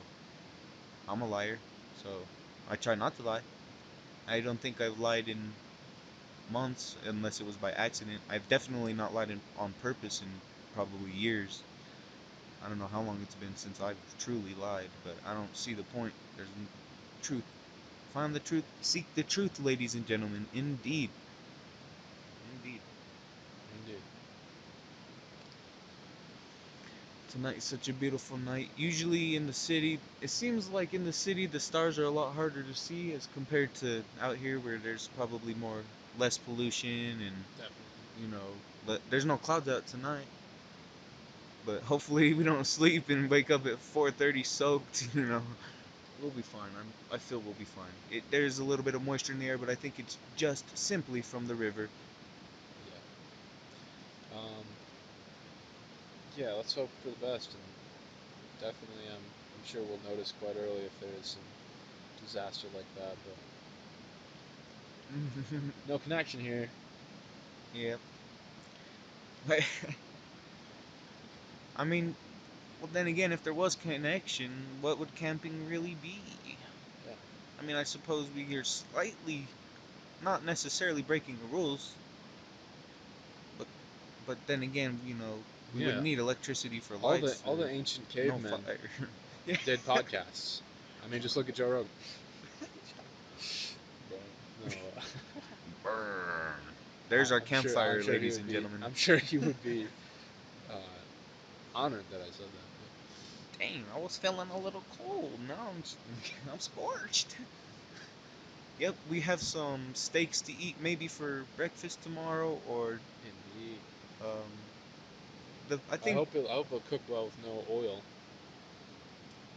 I'm a liar, so I try not to lie. I don't think I've lied in months unless it was by accident. I've definitely not lied on purpose in probably years. I don't know how long it's been since I've truly lied, but I don't see the point. There's truth. Find the truth. Seek the truth, ladies and gentlemen. Indeed. Indeed. Indeed. Tonight's such a beautiful night. Usually in the city, it seems like in the city the stars are a lot harder to see as compared to out here where there's probably less pollution and Definitely. you know, there's no clouds out tonight. But hopefully we don't sleep and wake up at 4:30 soaked, you know. We'll be fine. I feel we'll be fine. There's a little bit of moisture in the air, but I think it's just simply from the river. Yeah. Yeah, let's hope for the best, and definitely, I'm sure we'll notice quite early if there is some disaster like that, but no connection here. Yeah. I mean, well then again, if there was connection, what would camping really be? Yeah. I mean, I suppose we are slightly, not necessarily breaking the rules, but then again, you know, We would need electricity for all lights. the ancient no cavemen fire. Yeah. did podcasts. I mean, just look at Joe Rogan. No. Burn. There's our campfire, I'm sure ladies and gentlemen. I'm sure he would be uh, honored that I said that. Dang, I was feeling a little cold. Now I'm scorched. Yep, we have some steaks to eat maybe for breakfast tomorrow, or Indeed. I think I hope it'll cook well with no oil.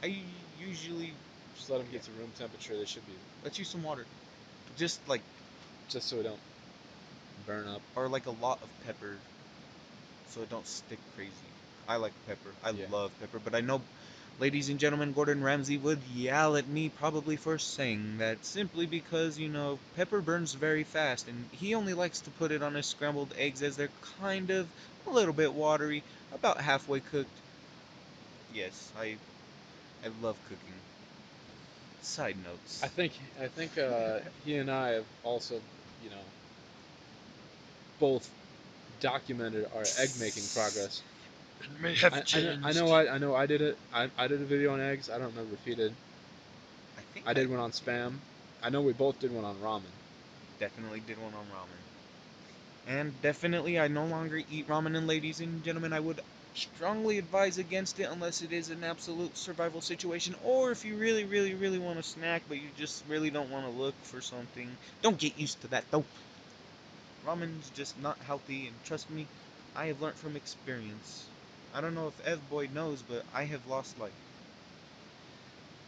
I usually Just let them get to room temperature. They should be. let's use some water, just like So it don't burn up. or like a lot of pepper, so it don't stick crazy. I like pepper. I love pepper, but I know, ladies and gentlemen, Gordon Ramsay would yell at me probably for saying that simply because, you know, pepper burns very fast, and he only likes to put it on his scrambled eggs as they're kind of a little bit watery, about halfway cooked. Yes, I love cooking. Side notes. I think he and I have also, you know, both documented our egg making progress. It may have changed. I know I did it. I did a video on eggs. I don't remember if he did. I think I did one on spam. I know we both did one on ramen. Definitely did one on ramen. And definitely I no longer eat ramen, and ladies and gentlemen, I would strongly advise against it unless it is an absolute survival situation, or if you really, really, really want a snack but you just really don't want to look for something. Don't get used to that though. Ramen's just not healthy, and trust me, I have learned from experience. I don't know if Boy knows, but I have lost like,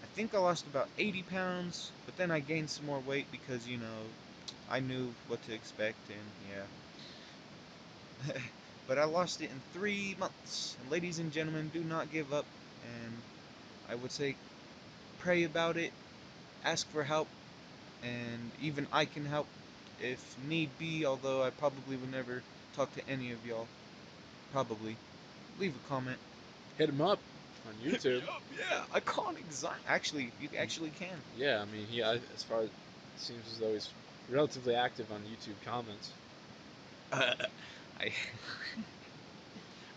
I think I lost about 80 pounds, but then I gained some more weight because, you know, I knew what to expect, and yeah. But I lost it in 3 months. And ladies and gentlemen, do not give up. And I would say pray about it, ask for help, and even I can help if need be, although I probably would never talk to any of y'all. Probably. Leave a comment. Hit him up on YouTube. Yeah, ICONIC Zy0n. Actually, you actually can. Yeah, I mean, as far as it seems as though he's relatively active on YouTube comments. I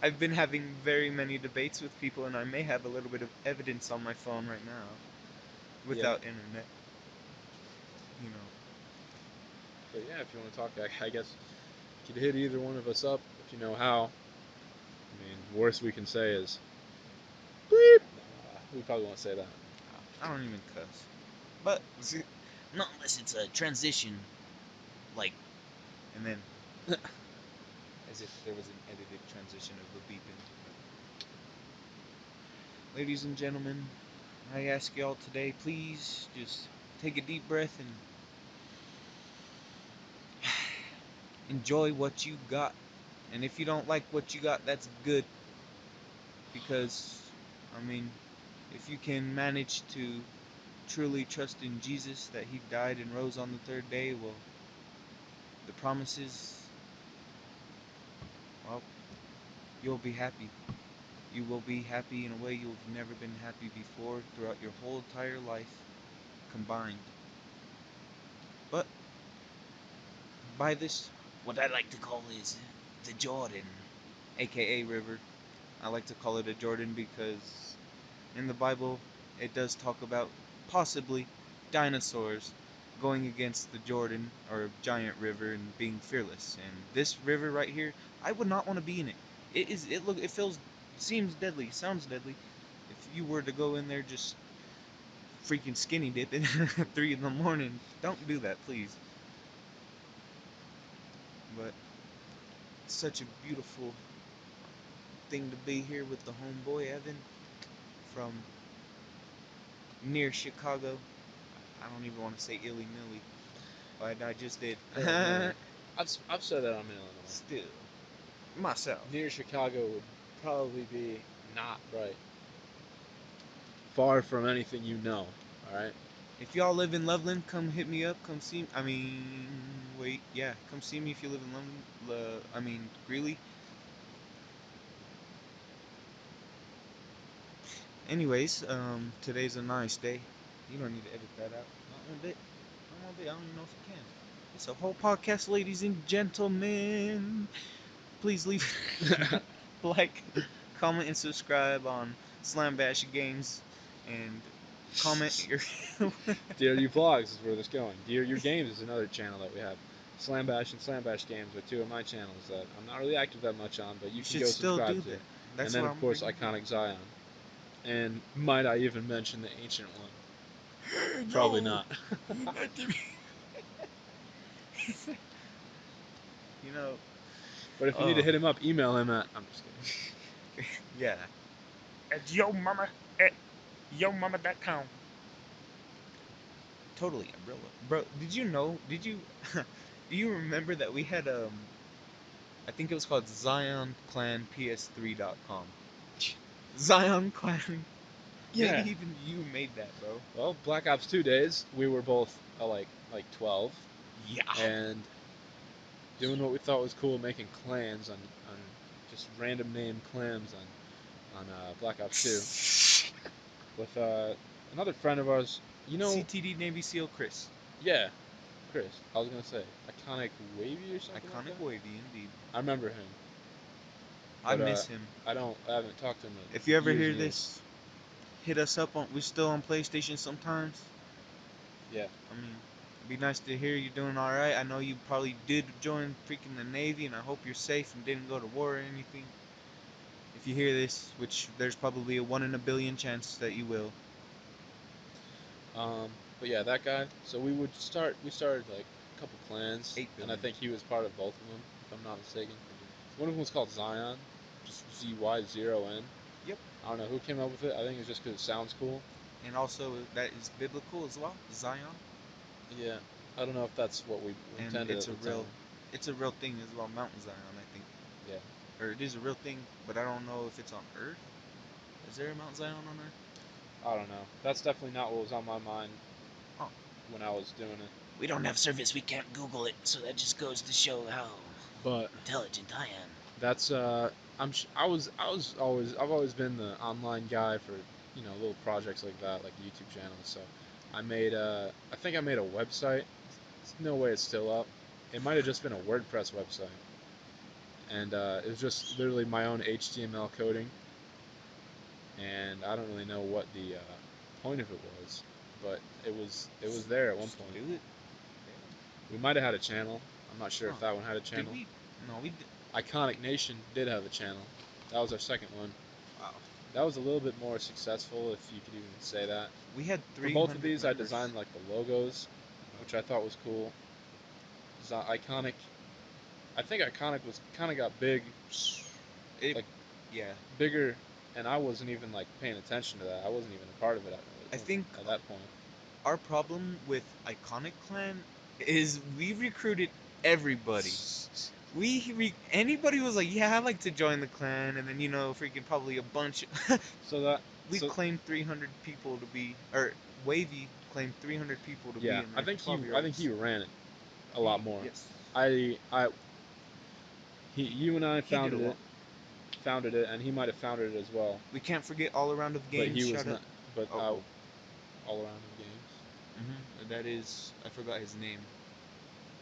I've been having very many debates with people, and I may have a little bit of evidence on my phone right now. Without internet. You know. But yeah, if you want to talk, I guess you could hit either one of us up if you know how. I mean, worst we can say is bleep. We probably won't say that. I don't even cuss. But Not unless it's a transition, like, and then as if there was an edited transition of the beeping. Ladies and gentlemen, I ask y'all today, please just take a deep breath and enjoy what you got. And if you don't like what you got, that's good. Because, I mean, if you can manage to truly trust in Jesus, that he died and rose on the third day, well, the promises, well, you'll be happy. You will be happy in a way you've never been happy before throughout your whole entire life combined. But by this, what I like to call is the Jordan. aka river, I like to call it a Jordan because in the Bible it does talk about possibly dinosaurs going against the Jordan or giant river and being fearless. And this river right here, I would not want to be in it. It seems deadly, sounds deadly. If you were to go in there just freaking skinny dipping at 3 in the morning, don't do that, please. But it's such a beautiful thing to be here with the homeboy Evan from near Chicago. I don't even want to say illy-nilly, but I just did. I've said that I'm in Illinois. Still, myself. Near Chicago would probably be not right. Far from anything you know. All right. If y'all live in Loveland, come hit me up. Come see. Come see me if you live in Loveland. Greeley. Anyways, today's a nice day. You don't need to edit that out. Not one bit. Not one bit. I don't even know if you can. It's a whole podcast, ladies and gentlemen. Please leave. like, comment, and subscribe on Slam Bash Games, and comment your. DRU Vlogs is where this going. DRU Games is another channel that we have. Slam Bash and Slam Bash Games are two of my channels that I'm not really active that much on, but you can should go still subscribe do to. that. That's And then, what of I'm course, bringing ICONIC Zy0n. And might I even mention the ancient one? up. Probably No, not. not to me. You know, But if you need to hit him up, email him at. I'm just kidding. yeah. At yo mama at yomama.com. Totally, bro. Did you know? Did you? Do you remember that we had I think it was called ZionClanPS3.com. Zion Clan. Yeah. Maybe even you made that, bro. Well, Black Ops 2 days, we were both like 12, Yeah. and doing what we thought was cool, making clans on just random name clans on Black Ops 2 with another friend of ours. You know, CTD Navy SEAL Chris. yeah, Chris. I was gonna say Iconic Wavy or something. Iconic like that? Wavy, indeed. I remember him. I But, miss him. I haven't talked to him in If you ever years hear and years. this, hit us up on. We're still on PlayStation sometimes. Yeah. I mean, it'd be nice to hear you're doing all right. I know you probably did join freaking the Navy, and I hope you're safe and didn't go to war or anything. If you hear this, which there's probably a 1 in a billion chance that you will. But yeah, that guy. So we started like a couple clans, 8 and I billion. think he was part of both of them, if I'm not mistaken. One of them was called Zy0n, just Zy0n. Yep. I don't know who came up with it. I think it's just because it sounds cool. And also, that is biblical as well. Zion. Yeah. I don't know if that's what we And intended it's at a the real, time. it's a real thing as well. Mount Zion, I think. Yeah. Or it is a real thing, but I don't know if it's on Earth. Is there a Mount Zion on Earth? I don't know. That's definitely not what was on my mind Oh. when I was doing it. We don't have service, we can't Google it, so that just goes to show how But intelligent I am. that's I've always been the online guy for little projects like that, like YouTube channels. So I made I think I made a website. There's no way it's still up. It might have just been a WordPress website, and it was just literally my own HTML coding. And I don't really know what the point of it was, but it was there at one point. Do it. We might have had a channel. I'm not sure if Huh. that one had a Did channel. we? No, we did. Iconic Nation did have a channel. That was our second one. Wow. That was a little bit more successful, if you could even say that. We had For 300 both of these, I members. designed like the logos, which I thought was cool. Iconic. I think Iconic was kind of got big, like Yeah. bigger, and I wasn't even like paying attention to that. I wasn't even a part of it I think at that point. our problem with Iconic Clan is we recruited everybody. Anybody was like, yeah, I'd like to join the clan, and then freaking probably a bunch. We claimed 300 people to be, or Wavy claimed 300 people to be Yeah, in there. I think he ran it a lot more. Yes. You and I founded it, and he might have founded it as well. We can't forget All Around of Games. But he was shout not. out. But Oh. all around the games. That is, I forgot his name.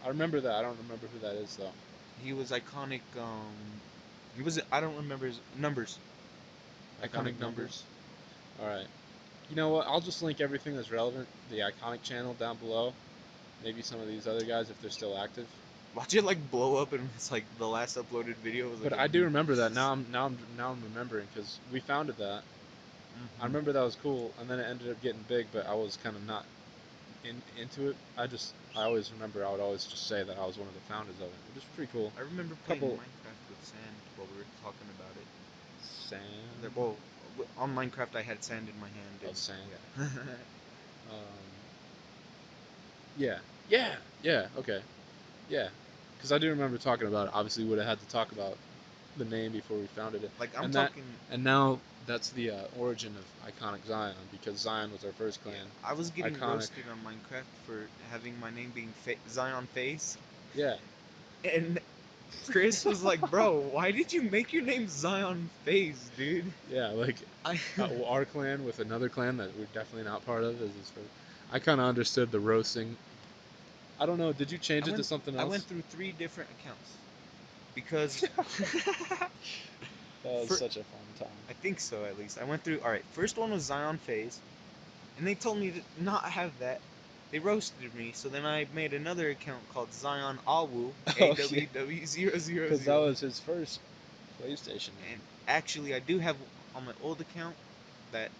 I remember that. I don't remember who that is though. He was Iconic. He was. I don't remember his numbers. Iconic numbers. All right. You know what? I'll just link everything that's relevant, the Iconic channel down below. Maybe some of these other guys if they're still active. Watch it like blow up, and it's like the last uploaded video was like. But I do remember that now. I'm remembering because we founded that. I remember that was cool, and then it ended up getting big, but I was kind of not into it. I always remember I would always just say that I was one of the founders of it, which is pretty cool. I remember playing Minecraft with sand while we were talking about it. Sand? Well, on Minecraft I had sand in my hand. Oh, sand. Yeah. Yeah, okay. Yeah, because I do remember talking about it. Obviously, we would have had to talk about the name before we founded it. Like And now that's the origin of Iconic Zy0n, because Zy0n was our first clan. I was getting Iconic. roasted on Minecraft for having my name being Zion Face. Yeah. And Chris was like, bro, why did you make your name Zion Face, dude? Yeah, like our clan with another clan that we're definitely not part of is his first. I kind of understood the roasting. I don't know. Did you change it to something else? I went through 3 different accounts because That was For- such a fun time. I think so, at least. I went through. All right, first one was Zy0n phase, and they told me to not have that. They roasted me, so then I made another account called Zy0n Awu, Oh, shit. AWW000. Because that was his first PlayStation name. And actually, I do have on my old account that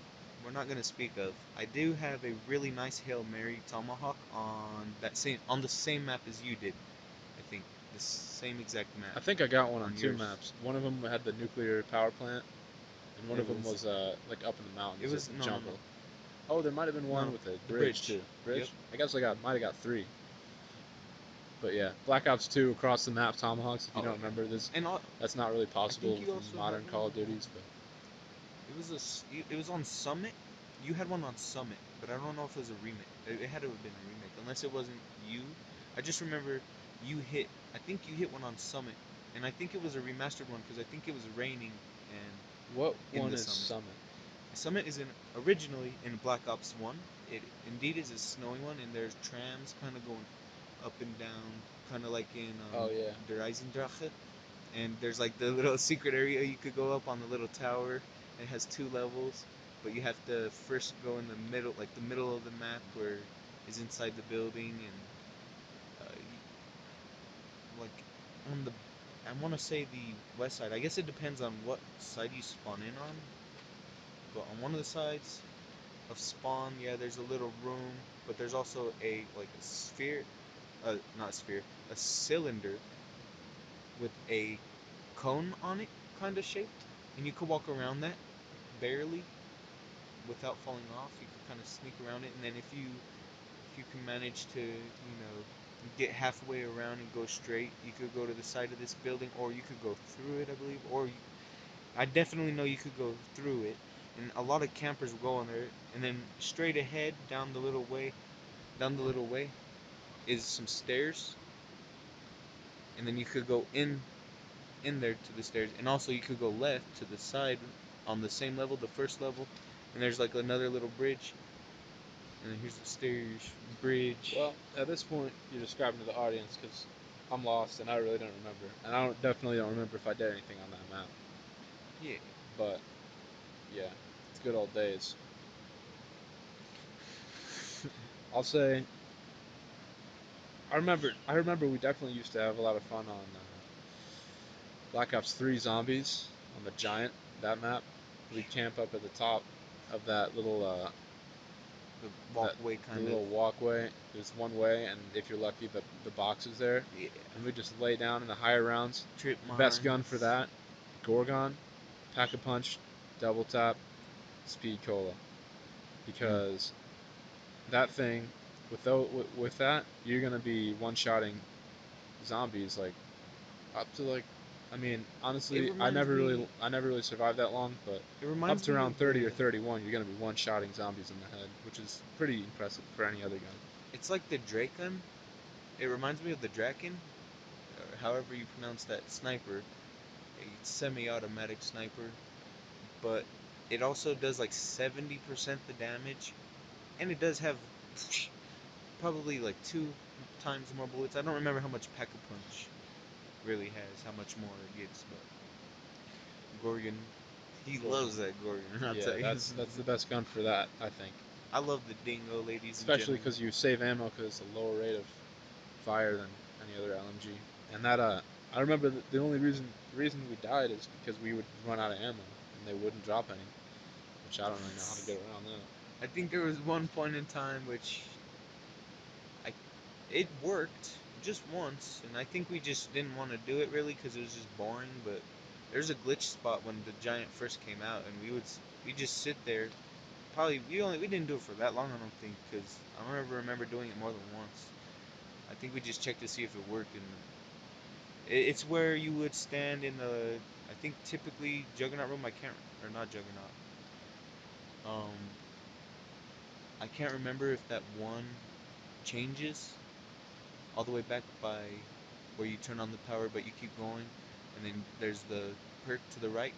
we're not gonna speak of. I do have a really nice Hail Mary tomahawk on the same map as you did. I think the same exact map. I think I got one on two yours. maps. One of them had the nuclear power plant, and one It of them was- was like up in the mountains. It was in the no, no, jungle. no. Oh, there might have been one No, with a the bridge, bridge. too. Bridge? Yep. I guess might have got 3. But yeah, Black Ops 2 across the map tomahawks. If you Oh, don't yeah. remember this, And that's not really possible you in also modern had Call one of Duties. But it was on Summit. You had one on Summit, but I don't know if it was a remake. It had to have been a remake, unless it wasn't you. I just remember you hit. I think you hit one on Summit, and I think it was a remastered one because I think it was raining. And what in one the is Summit. Summit? Summit is originally in Black Ops 1. It indeed is a snowy one, and there's trams kind of going up and down, kind of like in Oh yeah. Der Eisendrache. And there's like the little secret area you could go up on the little tower. It has 2 levels, but you have to first go in the middle, like the middle of the map where is inside the building, and like on the, I want to say the west side. I guess it depends on what side you spawn in on. But on one of the sides of spawn, yeah, there's a little room, but there's also like a sphere, not a sphere, a cylinder with a cone on it, kind of shaped, and you could walk around that barely without falling off. You could kind of sneak around it, and then if you can manage to get halfway around and go straight, you could go to the side of this building, or you could go through it, I believe, I definitely know you could go through it, and a lot of campers will go on there, and then straight ahead down the little way is some stairs, and then you could go in there to the stairs, and also you could go left to the side on the same level, the first level, and there's like another little bridge, and then here's the stairs, bridge. Well, at this point, you're describing to the audience because I'm lost and I really don't remember, and I definitely don't remember if I did anything on that map. Yeah. But yeah, it's good old days. I'll say. I remember we definitely used to have a lot of fun on Black Ops 3 Zombies on the Giant, that map. We'd camp up at the top of that little The walkway the kind little of. walkway. There's one way, and if you're lucky, the box is there. Yeah. And we just lay down in the higher rounds. Trip The best gun mines. for that, Gorgon, Pack a Punch, Double Tap, Speed Cola, because that thing, with that, you're gonna be one-shotting zombies like up to like, I mean, honestly, I never really survived that long, but It up reminds to me around of 30 or 31, you're gonna be one-shotting zombies in the head, which is pretty impressive for any other gun. It's like the Drake gun. It reminds me of the Draken, or however you pronounce that sniper, a semi-automatic sniper, but it also does like 70% the damage, and it does have probably like 2 times more bullets. I don't remember how much Pack-a-Punch really has, how much more it gets, but Gorgon, he loves that Gorgon, I'll Yeah, tell you. that's the best gun for that, I think. I love the Dingo, ladies and Especially gentlemen. because you save ammo because it's a lower rate of fire than any other LMG. And that I remember the only reason we died is because we would run out of ammo and they wouldn't drop any, which I don't really know how to get around that. I think there was one point in time which it worked just once, and I think we just didn't want to do it really because it was just boring. But there's a glitch spot when the Giant first came out, and we just sit there. Probably we didn't do it for that long, I don't think, because I don't ever remember doing it more than once. I think we just checked to see if it worked, and it's where you would stand in the, I think typically Juggernaut room. I can't, or not Juggernaut. I can't remember if that one changes all the way back by where you turn on the power, but you keep going, and then there's the perk to the right.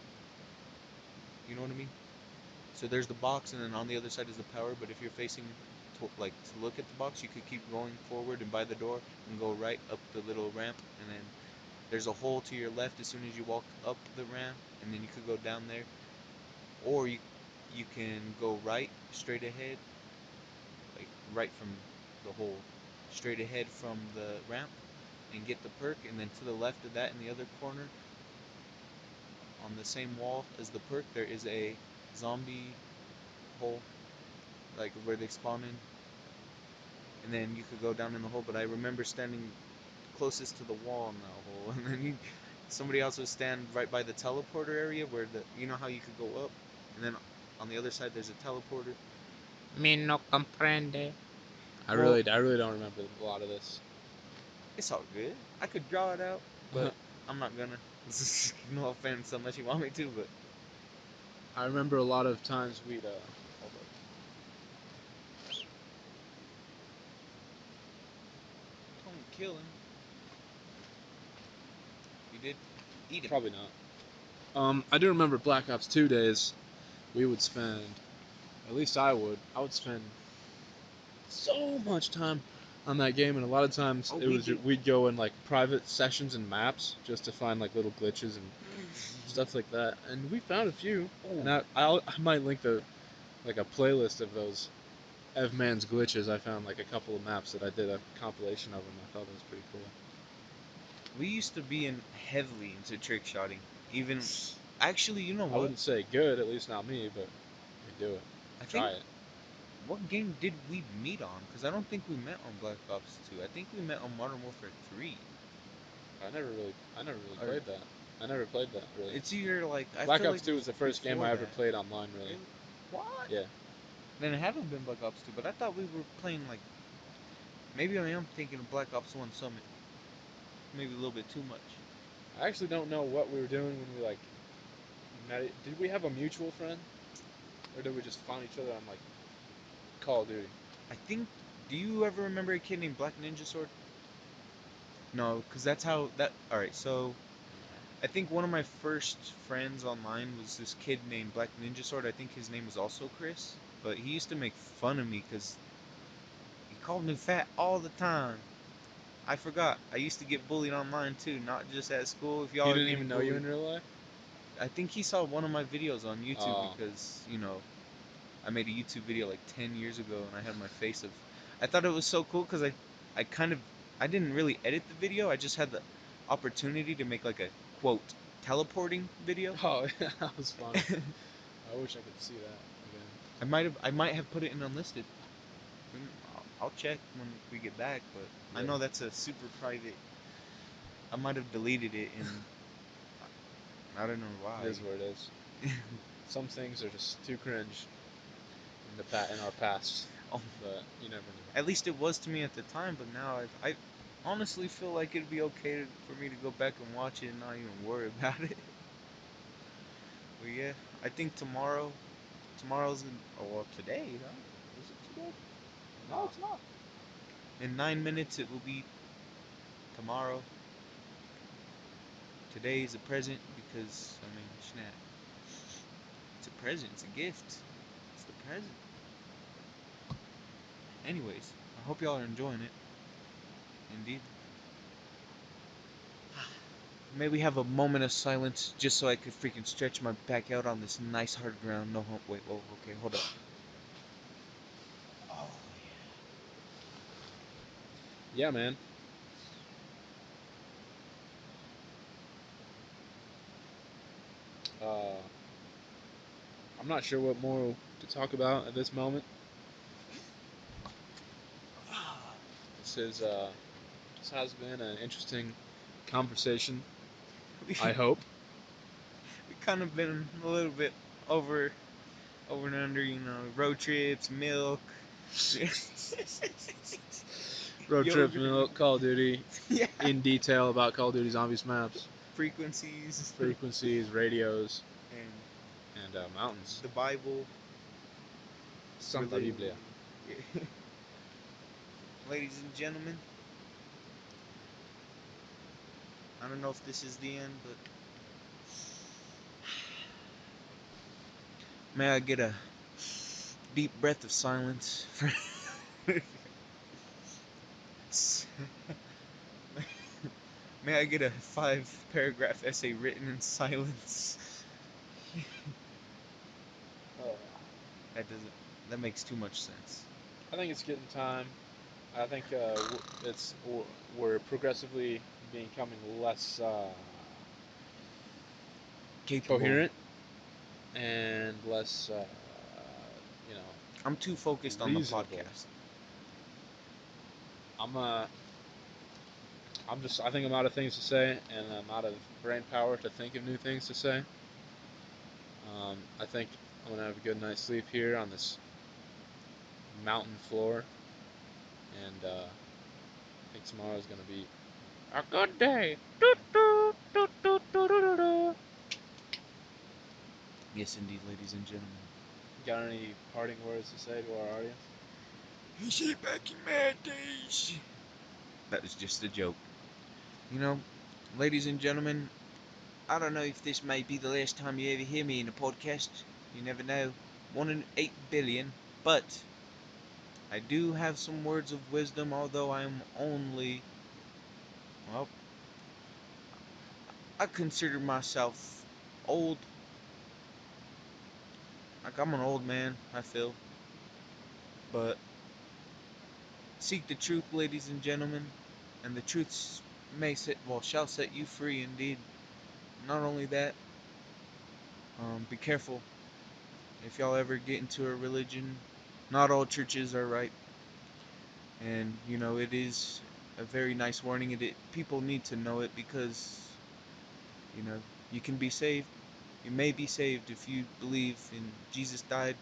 You know what I mean? So there's the box, and then on the other side is the power. But if you're facing to look at the box, you could keep going forward and by the door and go right up the little ramp, and then there's a hole to your left as soon as you walk up the ramp, and then you could go down there, or you can go right straight ahead, like right from the hole, straight ahead from the ramp, and get the perk, and then to the left of that in the other corner, on the same wall as the perk, there is a zombie hole, like where they spawn in, and then you could go down in the hole. But I remember standing closest to the wall in that hole, and then somebody else would stand right by the teleporter area where you know how you could go up, and then on the other side there's a teleporter. Me no comprende. I Well- really don't remember a lot of this. It's all good. I could draw it out, but I'm not gonna. No offense, unless you want me to, but I remember a lot of times we'd hold up. don't kill him. You did eat him. Probably not. I do remember Black Ops 2 days. We would spend, at least I would spend so much time on that game, and a lot of times we'd go in like private sessions and maps just to find like little glitches and stuff like that. And we found a few, and I might link a playlist of those Evman's glitches. I found like a couple of maps that I did a compilation of them. I thought it was pretty cool. We used to be heavily into trick shotting. Even actually, you know I what? wouldn't say good, at least not me, but we do it. I Try think it. what game did we meet on? Because I don't think we met on Black Ops 2. I think we met on Modern Warfare 3. I never really Or- played that. I never played that really. It's either like Black feel Ops like 2 was the first game before I ever that. played online, really. Really? What? Yeah. Then it haven't been Black Ops 2, but I thought we were playing like. Maybe I am thinking of Black Ops 1 Summit. Maybe a little bit too much. I actually don't know what we were doing when we like met. Did we have a mutual friend, or did we just find each other on like Call of Duty? I think. Do you ever remember a kid named Black Ninja Sword? No, because that's how that. Alright, so. I think one of my first friends online was this kid named Black Ninja Sword. I think his name was also Chris. But he used to make fun of me because he called me fat all the time. I forgot. I used to get bullied online too, not just at school. If y'all He are didn't getting even know you bullied- in real life. I think he saw one of my videos on YouTube Oh. because, you know, I made a YouTube video like 10 years ago and I had my face of. I thought it was so cool because I didn't really edit the video. I just had the opportunity to make like a quote teleporting video. Oh, yeah, that was funny. I wish I could see that again. I might have put it in unlisted. I'll check when we get back, but I Yeah. know that's a super private. I might have deleted it and I don't know why. It is what it is. Some things are just too cringe in our past. Oh. But you never know. At least it was to me at the time, but now I honestly feel like it'd be okay for me to go back and watch it and not even worry about it. But yeah, I think tomorrow's today, huh? Is it today? No. No, it's not. In 9 minutes it will be tomorrow. Today is a present because, I mean, snap. It's a present, it's a gift. It's the present. Anyways, I hope y'all are enjoying it. Indeed. May we have a moment of silence just so I could freaking stretch my back out on this nice hard ground. No, wait, whoa, okay, hold up. Oh, Yeah, man. I'm not sure what more to talk about at this moment. This has been an interesting conversation. I hope. We've kind of been a little bit over and under, you know, road trips, milk. Road trip, Yogurt. milk, Call of Duty, Yeah. in detail about Call of Duty Zombies maps, Frequencies. frequencies, radios, And and mountains. the Bible. Santa religion. Biblia. Yeah. Ladies and gentlemen, I don't know if this is the end, but may I get a deep breath of silence for may I get a 5-paragraph essay written in silence That makes too much sense. I think it's getting time. I think we're progressively becoming less Capable. coherent and less, you know, I'm too focused on the reasonable. podcast. I think I'm out of things to say, and I'm out of brain power to think of new things to say. I think I'm gonna have a good night's sleep here on this mountain floor, and I think tomorrow's gonna be a good day. Yes, indeed, ladies and gentlemen. Got any parting words to say to our audience? He said back in my days. That was just a joke. You know, ladies and gentlemen, I don't know if this may be the last time you ever hear me in a podcast. You never know. 1 in 8 billion. But I do have some words of wisdom, although I'm only, well, I consider myself old. Like, I'm an old man, I feel. But seek the truth, ladies and gentlemen, and the truth shall set you free indeed. Not only that, be careful. If y'all ever get into a religion, not all churches are right. And, you know, it is a very nice warning. People need to know it because, you know, you can be saved. You may be saved if you believe in Jesus died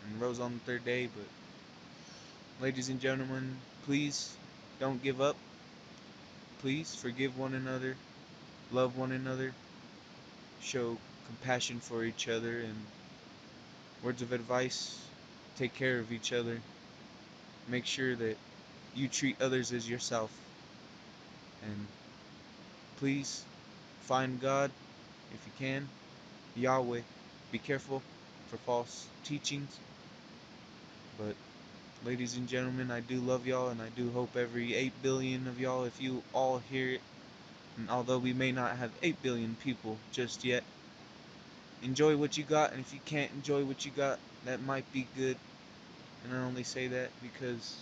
and rose on the third day. But, ladies and gentlemen, please don't give up. Please forgive one another. Love one another. Show compassion for each other. And words of advice, take care of each other. Make sure that you treat others as yourself. And please find God if you can. Yahweh. Be careful for false teachings. But ladies and gentlemen, I do love y'all, and I do hope every 8 billion of y'all, if you all hear it, and although we may not have 8 billion people just yet, enjoy what you got. And if you can't enjoy what you got, that might be good. And I only say that because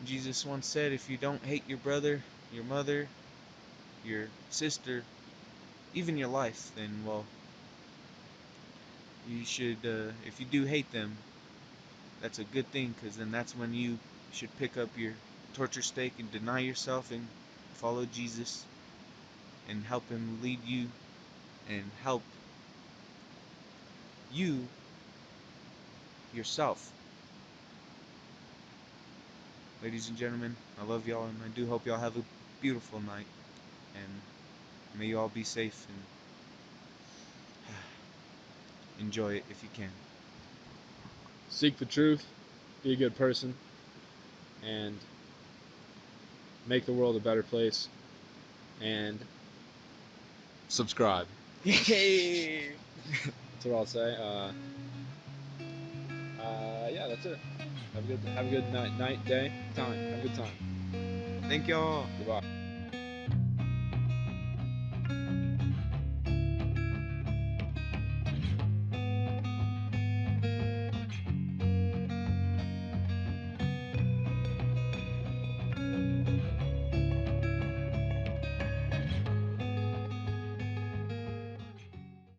Jesus once said, if you don't hate your brother, your mother, your sister, even your life, then, well, you should, if you do hate them, that's a good thing, because then that's when you should pick up your torture stake and deny yourself and follow Jesus and help him lead you and help you yourself. Ladies and gentlemen, I love y'all, and I do hope y'all have a beautiful night, and may you all be safe and enjoy it if you can. Seek the truth, be a good person, and make the world a better place. And subscribe. Yay! That's what I'll say. Yeah, that's it. Have a good night, day, time. Have a good time. Thank y'all. Goodbye.